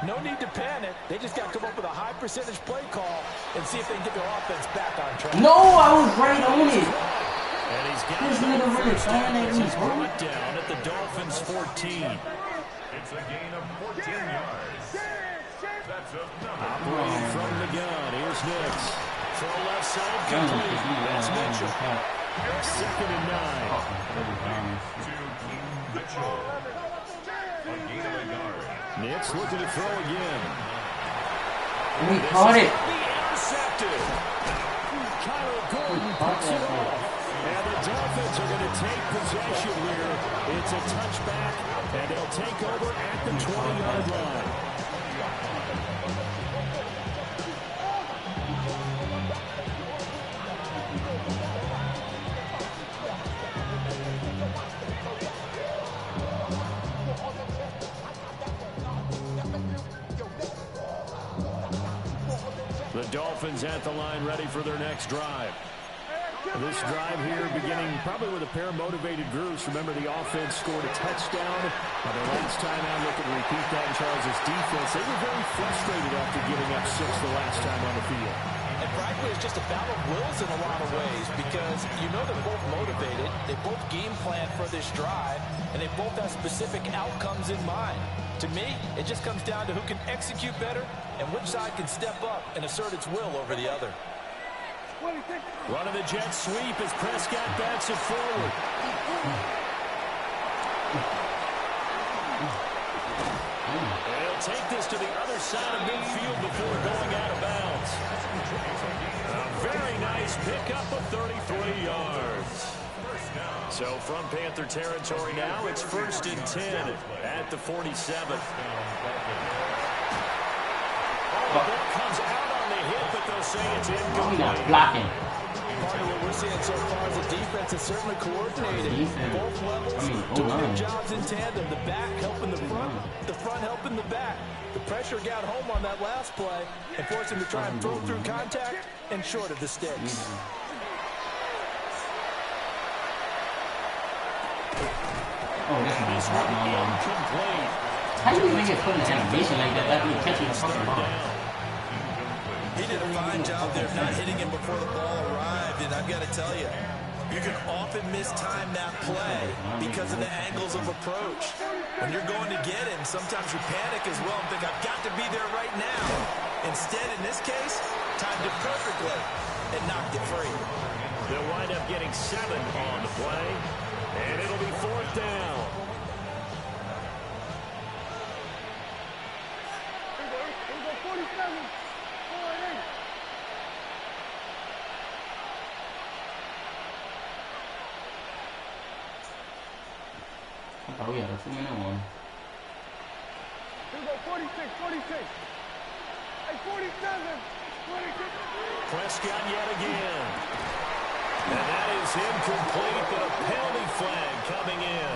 Speaker 7: No need to panic. They just got to come up with a high percentage play call and see if they can get their offense back on track.
Speaker 2: No, I was right on it.
Speaker 6: And he's got
Speaker 2: This nigga really trying at me,
Speaker 6: he's
Speaker 2: bro.
Speaker 6: brought down at the Dolphins' 14.
Speaker 4: It's a gain of 14 yards. That's another.
Speaker 6: Operating from the gun. Here's Nix. Throw left side, complete. That's Mitchell. 2nd and 9.
Speaker 4: To King Mitchell. A gain of a yard.
Speaker 6: Nix looking to throw again.
Speaker 2: We caught it.
Speaker 6: Intercepted. Kyler Gordon puts it off. And the Dolphins are going to take possession here. It's a touchback, and they'll take over at the 20-yard line. The Dolphins at the line ready for their next drive. This drive here beginning probably with a pair of motivated groups. Remember, the offense scored a touchdown. The last time out, look at repeat that in Charles' defense. They were very frustrated after giving up 6 the last time on the field.
Speaker 7: And frankly, it's just a battle of wills in a lot of ways because you know they're both motivated. They both game plan for this drive, and they both have specific outcomes in mind. To me, it just comes down to who can execute better and which side can step up and assert its will over the other.
Speaker 6: Run of the jet sweep as Prescott backs it forward. They'll take this to the other side of midfield before going out of bounds. A very nice pickup of 33 yards. So from Panther territory now, it's 1st and 10 at the 47. The ball comes out on the hit, but they'll say it's incomplete.
Speaker 2: Blocking.
Speaker 7: Part of what we're seeing so far is the defense is certainly coordinated. Both levels doing their jobs in tandem. The back helping the front helping the back. The pressure got home on that last play and forced him to try and throw through contact and short of the sticks.
Speaker 2: Oh, this one is
Speaker 6: Incomplete.
Speaker 2: How do you even get put in an animation like that after you catching the fucking ball?
Speaker 7: He did a fine job there of not hitting him before the ball arrived, and I've got to tell you, you can often mistime that play because of the angles of approach. When you're going to get him, sometimes you panic as well and think, I've got to be there right now. Instead, in this case, timed it perfectly and knocked it free.
Speaker 6: They'll wind up getting 7 on the play, and it'll be 4th down.
Speaker 2: Oh, we had a 2-minute one.
Speaker 5: Here we go, 46, 46. Hey, 47, 46.
Speaker 6: Prescott yet again. And that is incomplete, but a penalty flag coming in.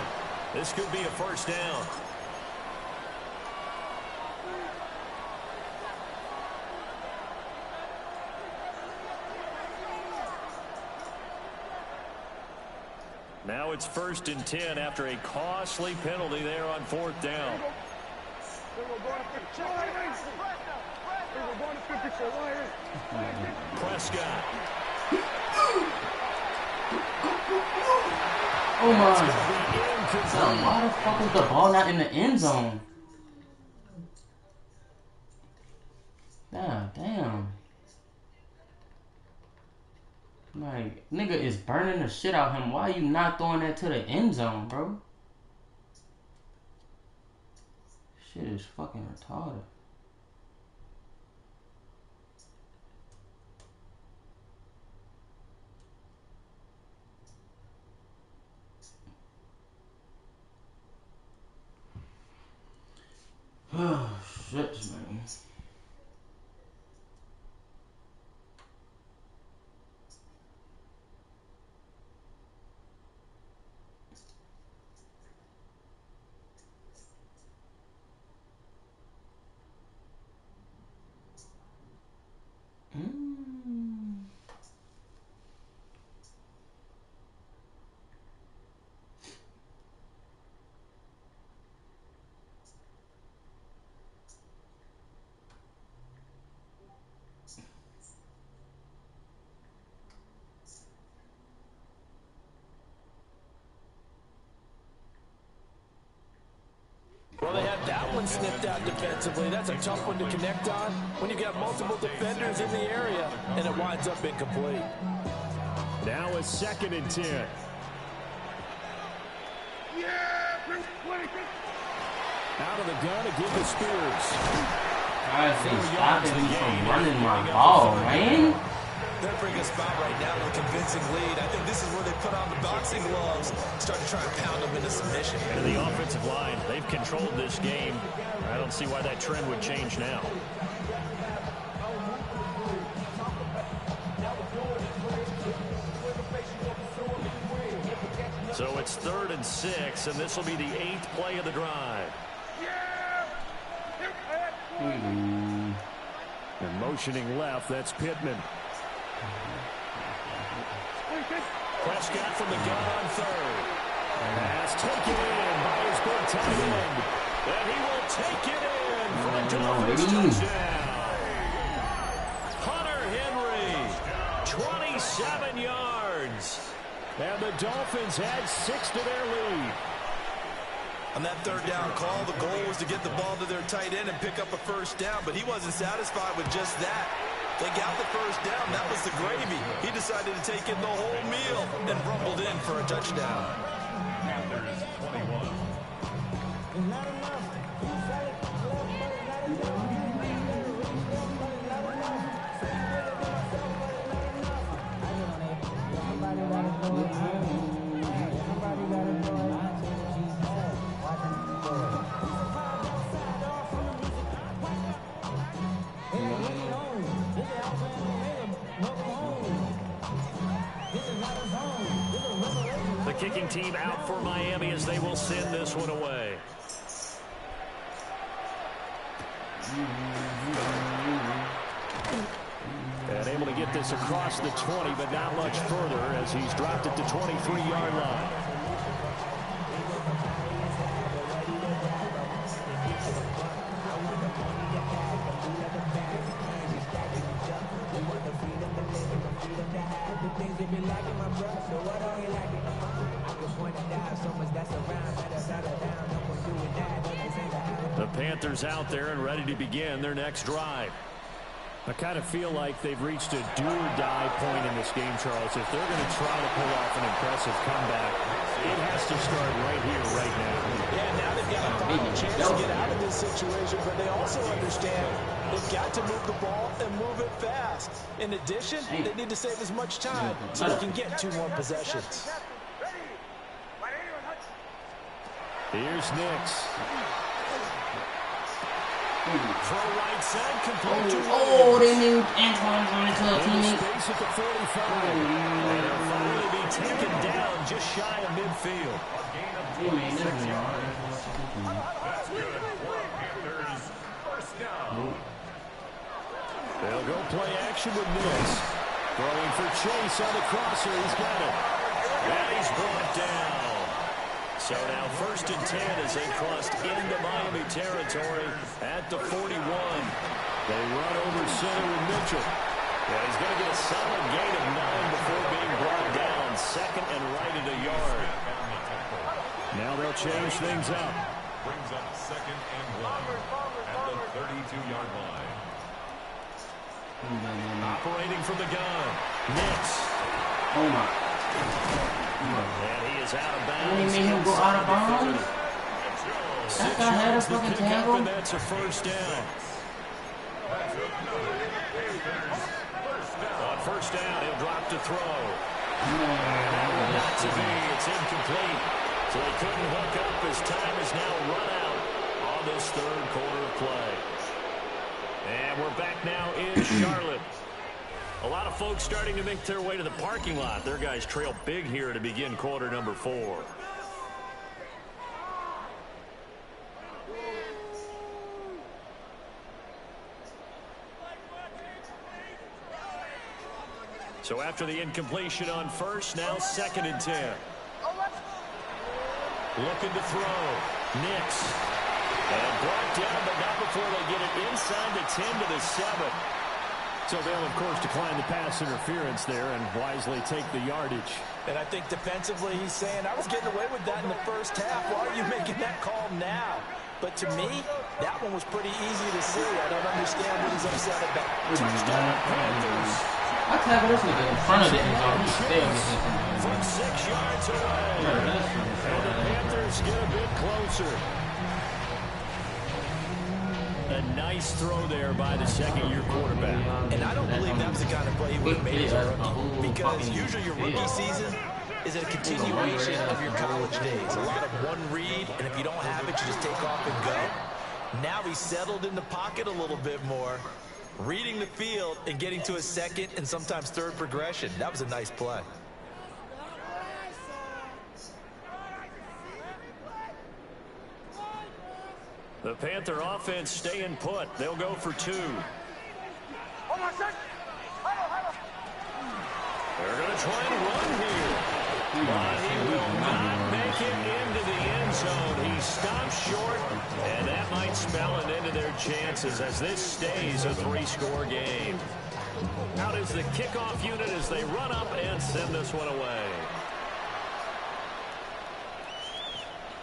Speaker 6: This could be a 1st down. Now it's 1st and 10 after a costly penalty there on 4th down. Prescott.
Speaker 2: Oh my. Why the fuck is the ball not in the end zone? Damn. Like, nigga is burning the shit out of him. Why are you not throwing that to the end zone, bro? Shit is fucking retarded. Oh, shit, man.
Speaker 7: Well, they had that one snipped out defensively. That's a tough one to connect on when you got multiple defenders in the area, and it winds up incomplete.
Speaker 6: Now it's 2nd and 10. Out of the gun again to Spears.
Speaker 2: I say, stop it from running my ball, man.
Speaker 7: They're bringing a spot right now with a convincing lead. I think this is where they put on the boxing gloves, start to try and pound them into submission.
Speaker 6: And the offensive line, they've controlled this game. I don't see why that trend would change now. So it's 3rd and 6, and this will be the 8th play of the drive. And motioning left, that's Pittman. Prescott from the gun on 3rd. Pass taken in by his big tight end. And he will take it in for a Dolphins touchdown. Hunter Henry, 27 yards. And the Dolphins add 6 to their lead.
Speaker 7: On that 3rd down call, the goal was to get the ball to their tight end and pick up a 1st down, but he wasn't satisfied with just that. They got the 1st down. That was the gravy. He decided to take in the whole meal and rumbled in for a touchdown.
Speaker 4: Panthers 21.
Speaker 6: The kicking team out for Miami as they will send this one away. And able to get this across the 20, but not much further as he's dropped it to 23-yard line. The Panthers out there and ready to begin their next drive. I kind of feel like they've reached a do-or-die point in this game, Charles. If they're going to try to pull off an impressive comeback, it has to start right here, right now.
Speaker 7: Yeah, now they've got a final chance to get out of this situation, but they also understand they've got to move the ball and move it fast. In addition, they need to save as much time so they can get 2 more possessions.
Speaker 6: Here's Nix. Throw right side, complete to
Speaker 2: they knew Antoine's running to a teammate.
Speaker 6: Space at the 45. And it'll finally be taken down just shy of midfield.
Speaker 4: That's good for Panthers. 1st down.
Speaker 6: They'll go play action with Nix. Throwing for Chase on the crosser. He's got it. And he's brought down. So now 1st and 10 as they crossed into Miami territory at the 41. They run over center with Mitchell. Yeah, he's going to get a solid gain of 9 before being brought down. 2nd and right at a yard. Now they'll change things up.
Speaker 4: Brings up 2nd and 1 at the 32-yard line.
Speaker 6: Operating from the gun. Nix.
Speaker 2: Oh my.
Speaker 6: And he is out of bounds.
Speaker 2: What do you mean he'll go out of bounds? That guy had a fucking tangle.
Speaker 6: And that's a 1st down. On 1st down, he'll drop to throw. Not to be. It's incomplete. So they couldn't hook up as time is now run out on this 3rd quarter of play. And we're back now in Charlotte. A lot of folks starting to make their way to the parking lot. Their guys trail big here to begin quarter number 4. So after the incompletion on 1st, now 2nd and 10. Looking to throw. Nix. And brought down, but not before they get it inside the 10 to the 7. So they'll, of course, decline the pass interference there and wisely take the yardage.
Speaker 7: And I think defensively he's saying, I was getting away with that in the 1st half. Why are you making that call now? But to me, that one was pretty easy to see. I don't understand what he's upset about. Touchdown, Panthers.
Speaker 2: I cover this nigga in front of the end zone. He's still
Speaker 6: From 6 yards away. And the Panthers get a bit closer. A nice throw there by the second-year quarterback.
Speaker 7: And I don't believe that was the kind of play he would have made as a rookie. Because usually your rookie season is a continuation of your college days. A lot of one read, and if you don't have it, you just take off and go. Now he's settled in the pocket a little bit more, reading the field and getting to a second and sometimes third progression. That was a nice play.
Speaker 6: The Panther offense staying put. They'll go for 2.
Speaker 5: Hold on, sir.
Speaker 6: They're going to try and run here. But he will not make it into the end zone. He stops short, and that might spell an end to their chances as this stays a 3-score game. Out is the kickoff unit as they run up and send this one away.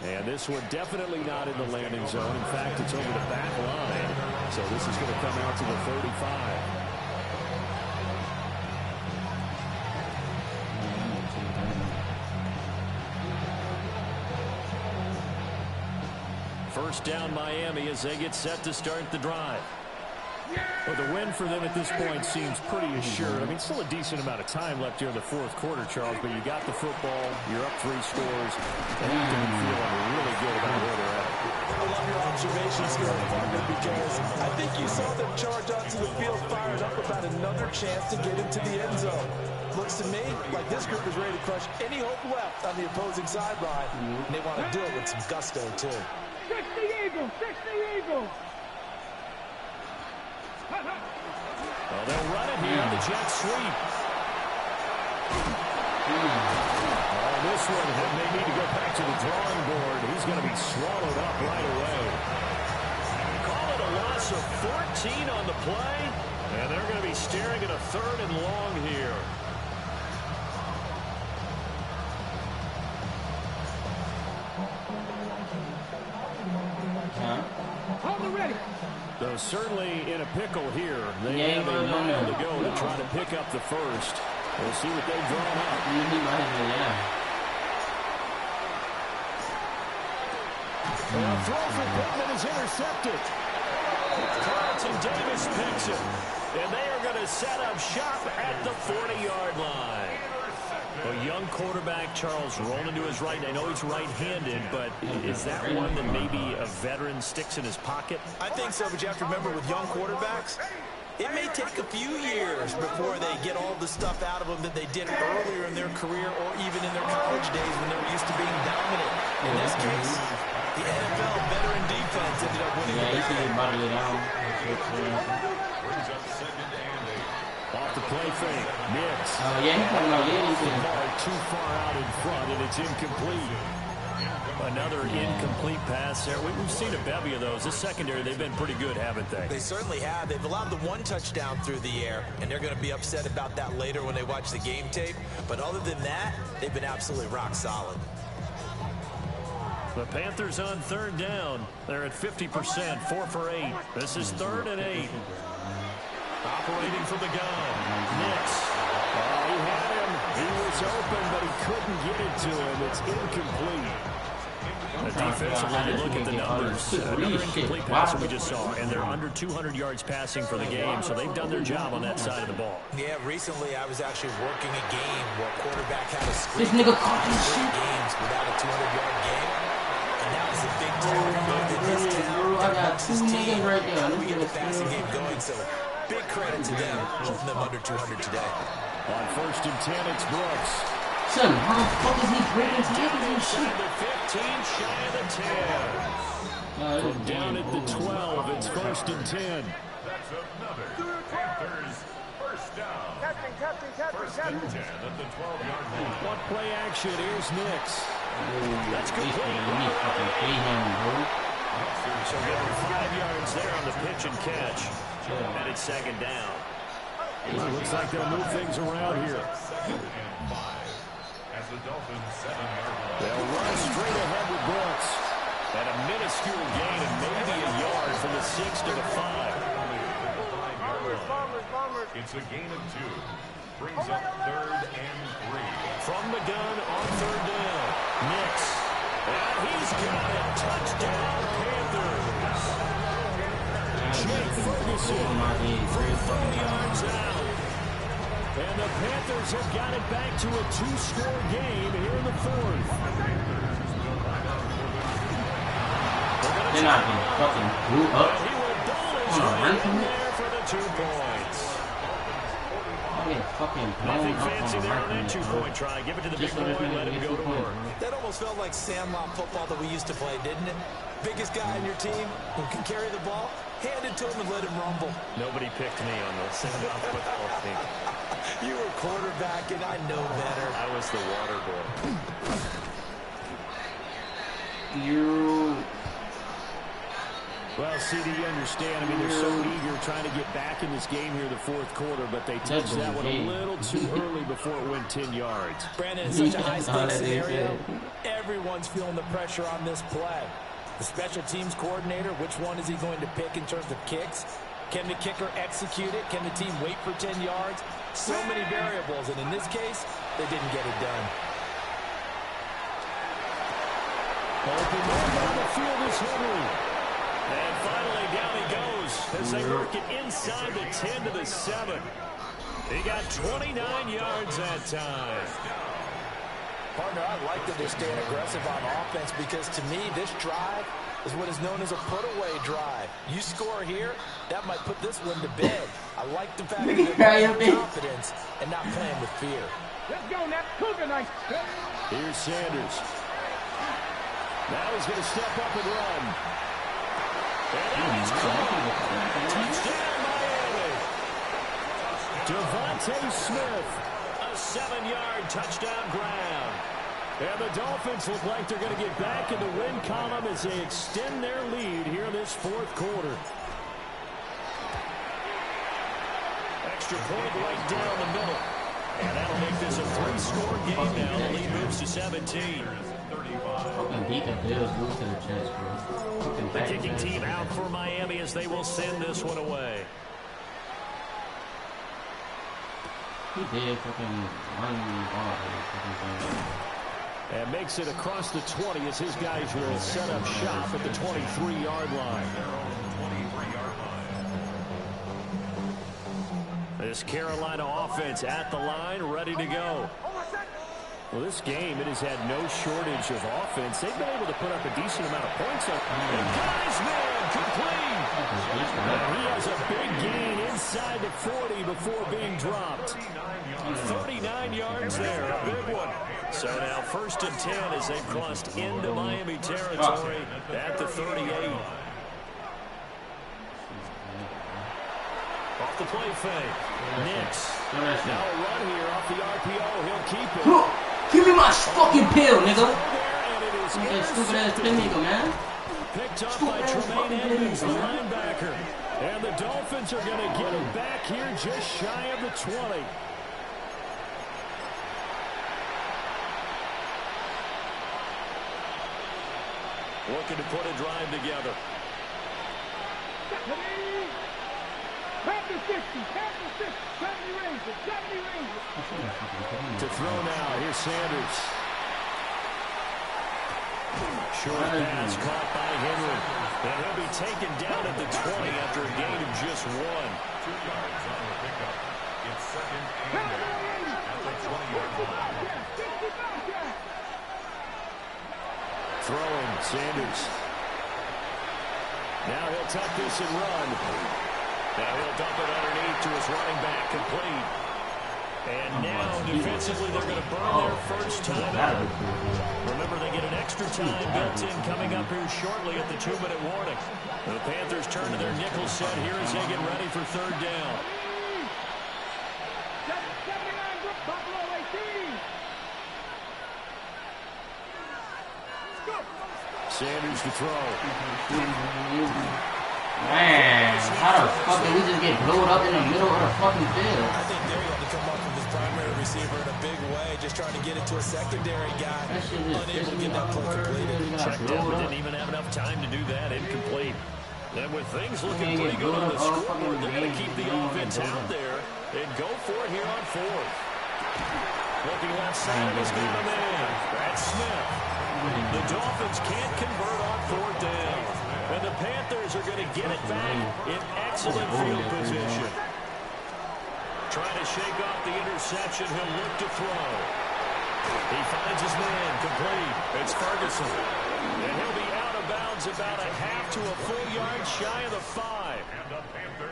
Speaker 6: And this one definitely not in the landing zone. In fact, it's over the back line. So this is going to come out to the 35. First down Miami as they get set to start the drive. Well, the win for them at this point seems pretty assured. I mean, still a decent amount of time left here in the fourth quarter, Charles, but you got the football, you're up 3 scores, and you have to be feeling really good about where they're at.
Speaker 7: I love your observations here, partner, because I think you saw them charge onto the field fired up about another chance to get into the end zone. Looks to me like this group is ready to crush any hope left on the opposing sideline, and they want to do it with some gusto, too.
Speaker 5: 60 Eagles, 60 Eagles.
Speaker 6: Well, they'll run it here on the jet sweep. Oh, this one, they need to go back to the drawing board. He's going to be swallowed up right away. Call it a loss of 14 on the play, and they're going to be staring at a 3rd and long here. Though certainly in a pickle here. They have a mile to go to try to pick up the first. We'll see what they've drawn up. A throw for Pittman is intercepted. Carlton Davis picks it. And they are going to set up shop at the 40-yard line. A young quarterback, Charles, rolling to his right. I know he's right-handed, but is that one that maybe a veteran sticks in his pocket?
Speaker 7: I think so, but you have to remember with young quarterbacks, it may take a few years before they get all the stuff out of them that they did earlier in their career or even in their college days when they were used to being dominant. In this case, the NFL veteran defense ended up winning the game.
Speaker 6: Off the play fake, Nix. Too far out in front, and it's incomplete. Another incomplete pass there. We've seen a bevy of those. This secondary, they've been pretty good, haven't they?
Speaker 7: They certainly have. They've allowed the 1 touchdown through the air, and they're going to be upset about that later when they watch the game tape. But other than that, they've been absolutely rock solid.
Speaker 6: The Panthers on 3rd down. They're at 50%, 4 for 8. This is 3rd and 8. Operating from the gun. Nix. He had him. He was open, but he couldn't get it to him. It's incomplete. Defensively, you look at the numbers. Another incomplete pass that we just saw, and they're under 200 yards passing for the game, so they've done their job on that side of the ball.
Speaker 7: Yeah, recently I was actually working a game where a quarterback had a streak
Speaker 2: This nigga
Speaker 7: of
Speaker 2: caught this shit.
Speaker 7: games without a 200-yard game, and that was a big town move in his town.
Speaker 2: I got 2 niggas right there.
Speaker 7: We get the passing game going, so big credit to them, holding them under 200 today.
Speaker 6: On 1st and 10, it's Brooks.
Speaker 2: Son, how the fuck is he breaking tackles and shit?
Speaker 6: The 15, shy of the 10. From down at the 12, it's 1st and 10.
Speaker 4: That's another Panthers first down. First and 10 at the 12-yard line.
Speaker 6: One play action. Here's Nix. That's complete. So give him 5 yards there on the pitch and catch. And it's 2nd down. Well, looks like they'll move things around here.
Speaker 4: 2nd and 5 as the Dolphins 7-yard line.
Speaker 6: They'll run straight ahead with Brooks. And a minuscule gain of maybe a yard from the 6 to the 5.
Speaker 4: It's a gain of 2. Brings up 3rd and 3.
Speaker 6: From the gun on 3rd down. Nix. And he's got it. Touchdown, Panthers. Jake Ferguson from 30 yards out. And the Panthers have got it back to a 2-score game here in the fourth.
Speaker 2: They're not going to fucking blew up.
Speaker 6: He will ball his
Speaker 2: Run
Speaker 6: way
Speaker 2: from
Speaker 6: in
Speaker 2: it.
Speaker 6: there for the 2 points.
Speaker 2: I get fucking
Speaker 6: Nothing
Speaker 2: blown up
Speaker 6: fancy
Speaker 2: on
Speaker 6: there on
Speaker 2: run
Speaker 6: that
Speaker 2: from it,
Speaker 6: 2-point try. Give it to the big
Speaker 2: Just so
Speaker 6: boy,
Speaker 2: this nigga
Speaker 6: let him
Speaker 2: get
Speaker 6: go
Speaker 2: 2
Speaker 6: to
Speaker 2: points,
Speaker 6: work.
Speaker 2: bro.
Speaker 7: That almost felt like sandlot football that we used to play, didn't it? Biggest guy on your team who can carry the ball, hand it to him and let him rumble.
Speaker 6: Nobody picked me on the send-off football team.
Speaker 7: You were quarterback, and I know better.
Speaker 6: I was the water boy. Well, CD, you understand. I mean, they're so eager trying to get back in this game here in the fourth quarter, but they touched that one a little too early before it went 10 yards.
Speaker 7: Brandon, it's such a high-stakes scenario. Everyone's feeling the pressure on this play. The special teams coordinator, which one is he going to pick in terms of kicks? Can the kicker execute it? Can the team wait for 10 yards? So many variables, and in this case, they didn't get it done.
Speaker 6: Open up on the field is Henry. And finally, down he goes as they work it inside the 10 to the 7. He got 29 yards that time.
Speaker 7: Partner, I like that they're staying aggressive on offense because, to me, this drive is what is known as a put-away drive. You score here, that might put this one to bed. I like the fact that they're playing with confidence and not playing with fear.
Speaker 5: Let's go, Nat. Cougar nice.
Speaker 6: Here's Sanders. Now he's going to step up and run. And he's caught. Touchdown, Miami. Devontae Smith, a 7-yard touchdown grab. And the Dolphins look like they're going to get back in the win column as they extend their lead here in this fourth quarter. Extra point right down the middle. And that'll make this a 3-score game now. The lead moves to 17.
Speaker 2: Fucking beat the Bills, lose to the Jets, bro. Fucking
Speaker 6: The kicking team out for Miami as they will send this one away.
Speaker 2: He did fucking run ball.
Speaker 6: And makes it across the 20 as his guys will set up shop at the 23-yard line. This Carolina offense at the line, ready to go. Well, this game, it has had no shortage of offense. They've been able to put up a decent amount of points. And got his man complete. He has a big gain inside the 40 before being dropped. 39 yards there, a big one. So now 1st and 10 as they've crossed into Miami territory at the 38. Off the play fake. Nix. Now a run here off the RPO. He'll keep it.
Speaker 2: Give me my fucking pill, nigga.
Speaker 6: And it is
Speaker 2: That stupid ass pill, nigga, man.
Speaker 6: picked up by Tremaine Edmonds, the linebacker. And the Dolphins are going to get him back here just shy of the 20. Looking to put a drive together. To throw now, here's Sanders. Short pass caught by Henry. And he'll be taken down at the 20 after a gain of just 1.
Speaker 4: 2 yards on the pickup. It's 2nd and 8 at the 20-yard line.
Speaker 6: Throwing, Sanders. Now he'll tuck this and run. Now he'll dump it underneath to his running back, complete. And now, defensively, they're going to burn their first time out. Remember, they get an extra time built in coming up here shortly at the 2-minute warning. The Panthers turn to their nickel set here as they get ready for 3rd down. Sanders to throw.
Speaker 2: Man, how the fuck did we just get blowed up in the middle of the fucking field?
Speaker 7: I think there he had to come up with his primary receiver in a big way, just trying to get it to a secondary guy,
Speaker 2: That shit just
Speaker 7: unable to
Speaker 2: pissed me
Speaker 7: get that
Speaker 2: off.
Speaker 7: play completed.
Speaker 6: Checked out, but didn't even have enough time to do that. Incomplete. And with things looking pretty good on the scoreboard, they're going to keep the offense out there and go for it here on 4th. Looking left side, he's got a man. That's Smith. The Dolphins can't convert on 4th down. And the Panthers are going to get it back in excellent field position. Trying to shake off the interception. He'll look to throw. He finds his man complete. It's Ferguson. And he'll be out of bounds about a half to a full yard shy of the 5.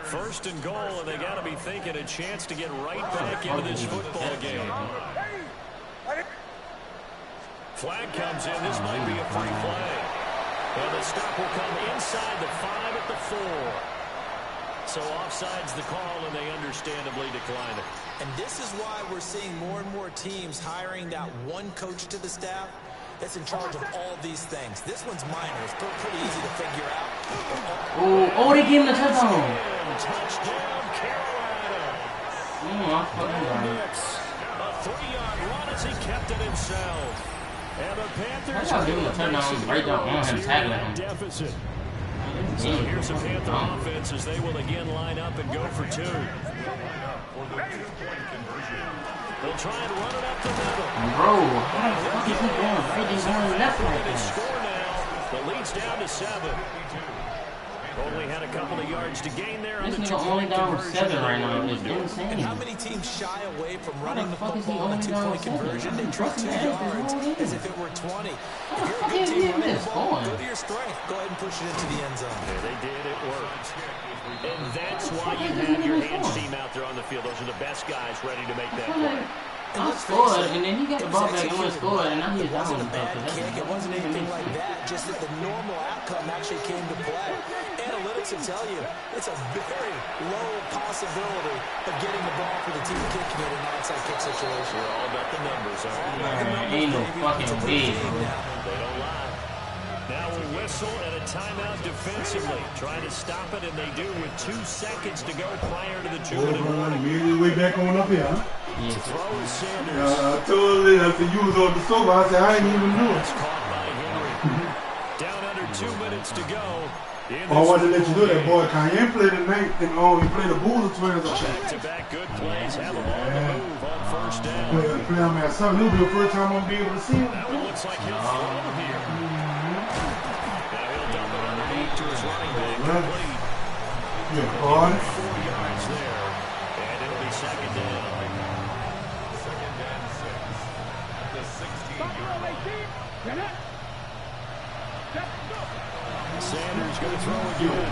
Speaker 6: First and goal, and they got to be thinking a chance to get right back into this football game. Flag comes in. This might be a free play. And the stop will come inside the 5 at the 4. So offside's the call, and they understandably decline it.
Speaker 7: And this is why we're seeing more and more teams hiring that one coach to the staff that's in charge of all these things. This one's minor. It's pretty easy to figure out.
Speaker 2: Oh, they gave him the touchdown.
Speaker 6: Touchdown, Carolina. A 3-yard run as he kept it himself. And the Panthers
Speaker 2: are giving the touchdown right down on him, tackling him.
Speaker 6: Deficit. So here's a Panther offense as they will again line up and go for 2. They'll try and run it up the middle.
Speaker 2: Bro, how the fuck is he going right and going left like that?
Speaker 6: Score now. The lead's down to 7. Only had a couple of yards to gain there on the 2-point conversion.
Speaker 2: 7 right now. It's insane.
Speaker 7: And how many teams shy away from running the football on a 2-point conversion? They treat 2 yards as if it were 20. If you're a good team running the ball, go to your strength. Go ahead and push it into the end zone.
Speaker 6: Yeah, they did. It worked. And that's why you have your hands team out there on the field. Those are the best guys ready to make that play.
Speaker 2: I scored, and then he got the ball back and went scored, and now he's down with the
Speaker 7: kick. It wasn't anything like that. Just that the normal outcome actually came to play. Analytics will tell you it's a very low possibility of getting the ball for the team kicking it in an outside kick situation.
Speaker 6: We're all about the numbers, all right?
Speaker 2: Ain't no fucking way, bro.
Speaker 6: They don't lie. Now a whistle and a timeout defensively. Trying to stop it, and they do with 2 seconds to go prior to the 2-minute warning.
Speaker 8: Immediately way back on up here, huh?
Speaker 2: Yes.
Speaker 6: Throw is Sanders.
Speaker 8: I told you, I said, you was on the sofa. I said, I ain't even do it.
Speaker 6: It's caught by Henry. Down under 2 minutes to go.
Speaker 8: I wanted to let you know that boy Kanye played tonight, and he played the Bulls twins.
Speaker 6: Back-to-back good plays. Have him on the move on first down.
Speaker 8: Play him at something. It'll be the first time I'm going to be able to see him.
Speaker 6: That one looks like he'll throw here. Now he'll dump it underneath to his running back. Complete.
Speaker 8: Yeah, boy.
Speaker 6: 4 yards there. And it'll be second down.
Speaker 4: Second and 6. At the 16-yard line.
Speaker 6: Sanders going to throw again.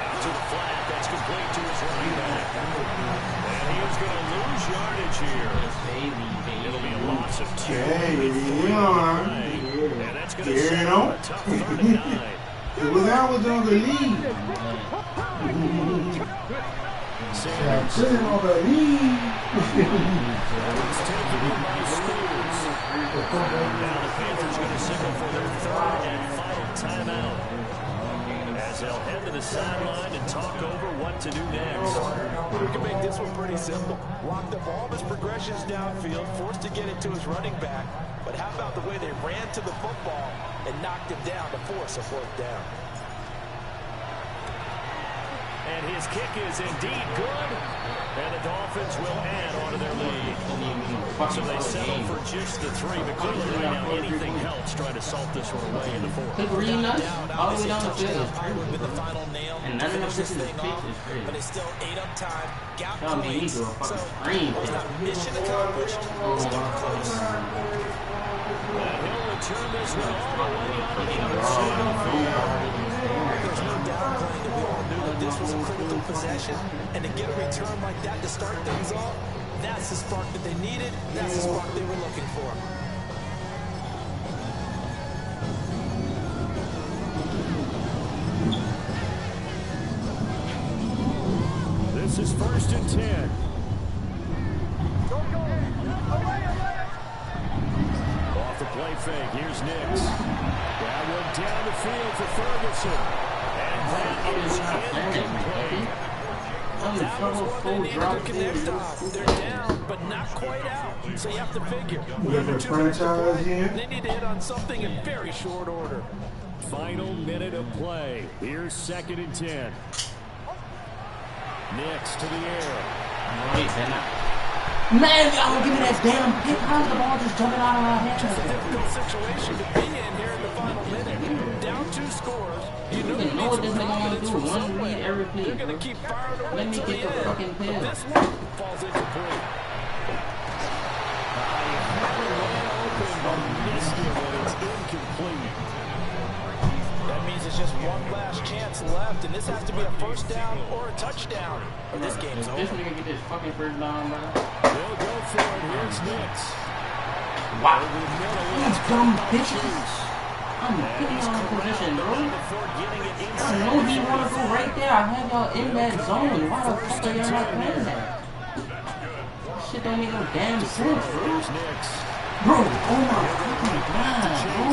Speaker 6: Out to the flat. That's complete to his running back. And he is going to lose yardage here. It'll be a loss of 2. And that's going to set up a tough 3rd and 9.
Speaker 8: It was I was on the lead.
Speaker 6: Sanders.
Speaker 8: Sitting on the lead.
Speaker 6: It's taken by Steelers. Now the Panthers going to signal for their 3rd and final timeout. As they'll head to the sideline and talk over what to do next.
Speaker 7: We can make this one pretty simple. Locked up all of his progressions downfield, forced to get it to his running back. But how about the way they ran to the football and knocked him down to force a 4th down?
Speaker 6: And his kick is indeed good. And the Dolphins will add on to their lead. So they settle for just the 3. But clearly right now anything helps trying to salt this one away in the 4th.
Speaker 2: Took really nice all the way down the field. And none of them
Speaker 7: this
Speaker 2: is
Speaker 7: thing off,
Speaker 2: crazy.
Speaker 7: but they still ate up time, got
Speaker 2: Y'all made me
Speaker 7: points.
Speaker 2: do a
Speaker 7: So
Speaker 2: fucking scream.
Speaker 7: it's not mission accomplished. It's still close.
Speaker 6: And he'll return this one all the way on the other side.
Speaker 7: There's no downplaying that we all knew that this was a critical possession, and to get a return like that to start things off, that's the spark that they needed. That's the spark they were looking for.
Speaker 6: This is 1st and 10. Off the play fake. Here's Nix. That one down the field for Ferguson. And that is incomplete.
Speaker 7: That was what they needed to connect on. They're down, but not quite out. So you have to figure.
Speaker 8: We have a franchise here.
Speaker 7: They need to hit on something in very short order.
Speaker 6: Final minute of play. Here's 2nd and 10. Nix to the air.
Speaker 2: Man, y'all give me that damn pick. How's the ball just jumping out of my head?
Speaker 7: It's a difficult situation to be in here in the final minute.
Speaker 3: scores,
Speaker 2: You know what this nigga wanna do. One read every play.
Speaker 3: They're going to keep firing away.
Speaker 2: Let me get the fucking pill.
Speaker 3: This one falls incomplete. That means it's just one last chance left, and this has to be a first down or a touchdown, or this game's over.
Speaker 2: This nigga get this fucking first down, bro.
Speaker 6: They'll go for it. Here's Nix.
Speaker 2: Wow. You dumb bitches. I'm putting y'all in position, bro. I know he wanna go right there. I have y'all in that zone. Why the fuck are y'all not playing that? Shit don't make no damn sense, bro. Bro, oh my fucking god, bro.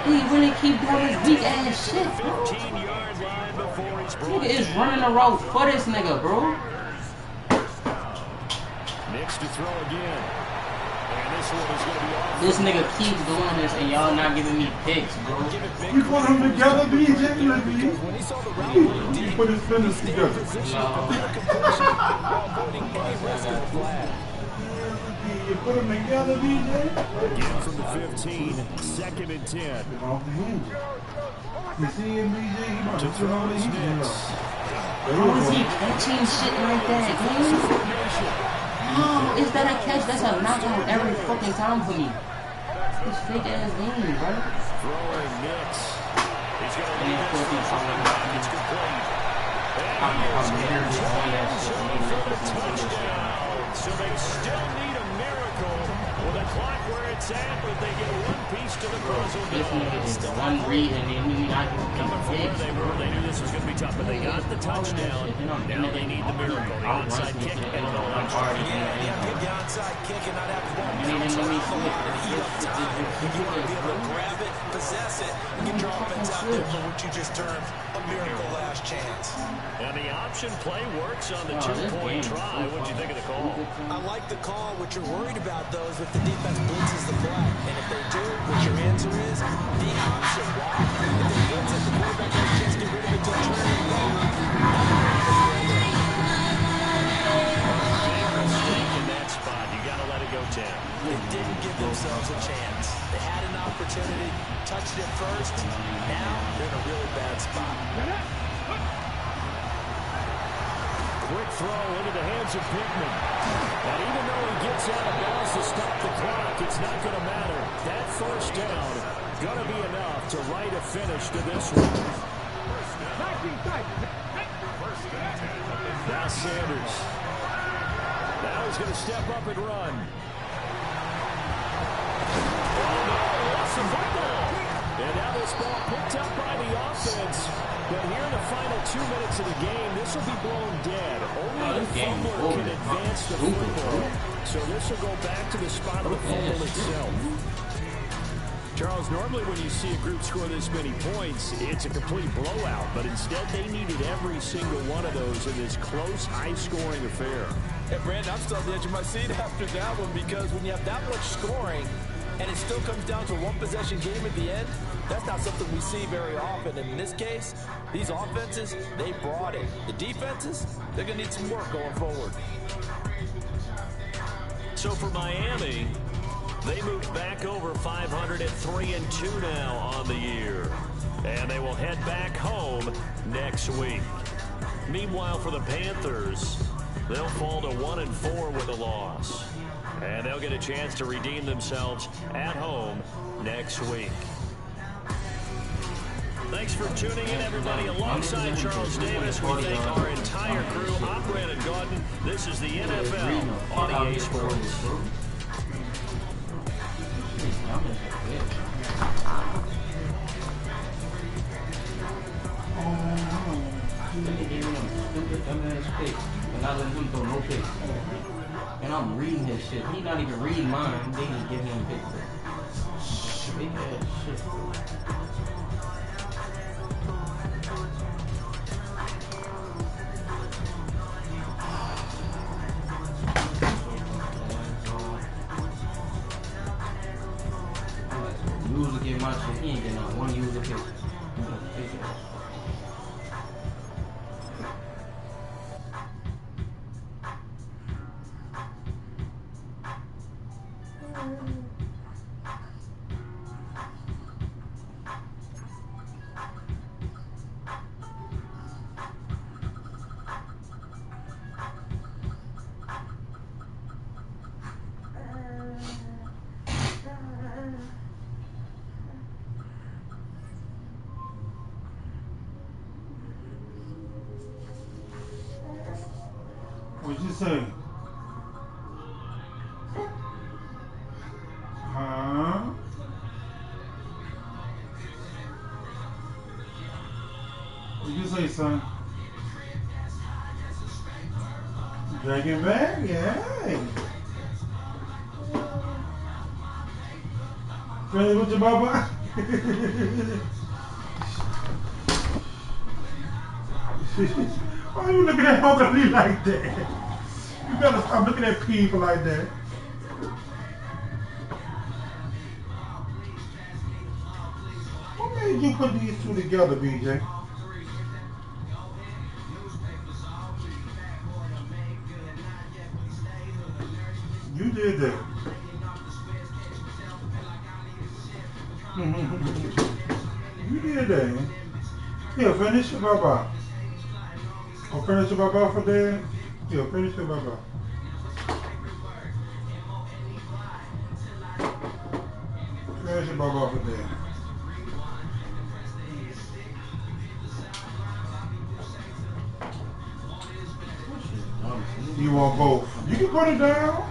Speaker 2: He really keep doing this weak ass shit, bro. Nigga is running a route for this nigga, bro.
Speaker 6: Nix to throw again. And this one is going to be off.
Speaker 2: This nigga keeps doing this and y'all not giving me picks, bro.
Speaker 8: We put them together, BJ. You put his fingers together. You put them together, BJ.
Speaker 6: Again from the 15, 2nd and 10.
Speaker 8: You see him, BJ? He about to throw all the heat.
Speaker 2: How is he catching shit like that, dude? How is that a catch? That's a knockout every fucking time for me. This fake ass game, bro.
Speaker 6: Throwing Nix. He's going to leave this one. It's complete. So they still need a miracle with a clock where it's at, but they get one piece to the puzzle.
Speaker 2: This nigga is one read and they knew not to
Speaker 6: They knew this was going to be tough, but they got the touchdown. Now they need the miracle. The onside kick and the launch.
Speaker 7: Get the onside kick and not have the ball bounce around the line and eat up time. You want to be able to grab it, possess it, and get your offense out there for what you just termed a miracle last chance.
Speaker 6: And the option play works on the 2-point try. What do you think of the call?
Speaker 7: I like the call. What you're worried about, though, is if the defense blitzes the flag. And if they do, what your answer is, the option. Why? If they blitz it, the quarterback has a chance to get rid of it to a turn and go.
Speaker 6: In that spot, you got to let it go 10.
Speaker 7: They didn't give themselves a chance. They had an opportunity, touched it first. Now they're in a really bad spot.
Speaker 6: Quick throw into the hands of Pittman. And even though he gets out of bounds to stop the clock, it's not going to matter. That first down going to be enough to write a finish to this one. Now Sanders. Now he's going to step up and run. Oh, no, lost the football. And now this ball picked up by the offense. But here in the final 2 minutes of the game, this will be blown dead. Only the fumbler can advance the football. So this will go back to the spot of the fumble itself. Charles, normally when you see a group score this many points, it's a complete blowout. But instead, they needed every single one of those in this close, high-scoring affair.
Speaker 7: Hey, Brandon, I'm still on the edge of my seat after that one because when you have that much scoring and it still comes down to a one-possession game at the end, that's not something we see very often. And in this case, these offenses, they brought it. The defenses, they're going to need some work going forward.
Speaker 6: So for Miami, they moved back over 500 at 3-2 now on the year. And they will head back home next week. Meanwhile, for the Panthers, they'll fall to 1-4 with a loss. And they'll get a chance to redeem themselves at home next week. Thanks for tuning in, everybody. Alongside Charles Davis, we thank our entire crew. I'm Brandon Gaudin. This is the NFL on EA Sports.
Speaker 2: And I'm reading his shit. He's not even reading mine. They just give him pictures. Big ass shit. User get my shit. He ain't getting on one user picture.
Speaker 8: you say? Huh? What you say, son? Dragon back? Yeah. Friendly with your baba? Why are you looking at ugly like that? You gotta stop looking at people like that. What made you put these two together, BJ? You did that. You did that. Yeah, finish your baba. Or finish your baba for dad? Yeah, finish your baba. Finish your baba for dad. You want both. You can put it down.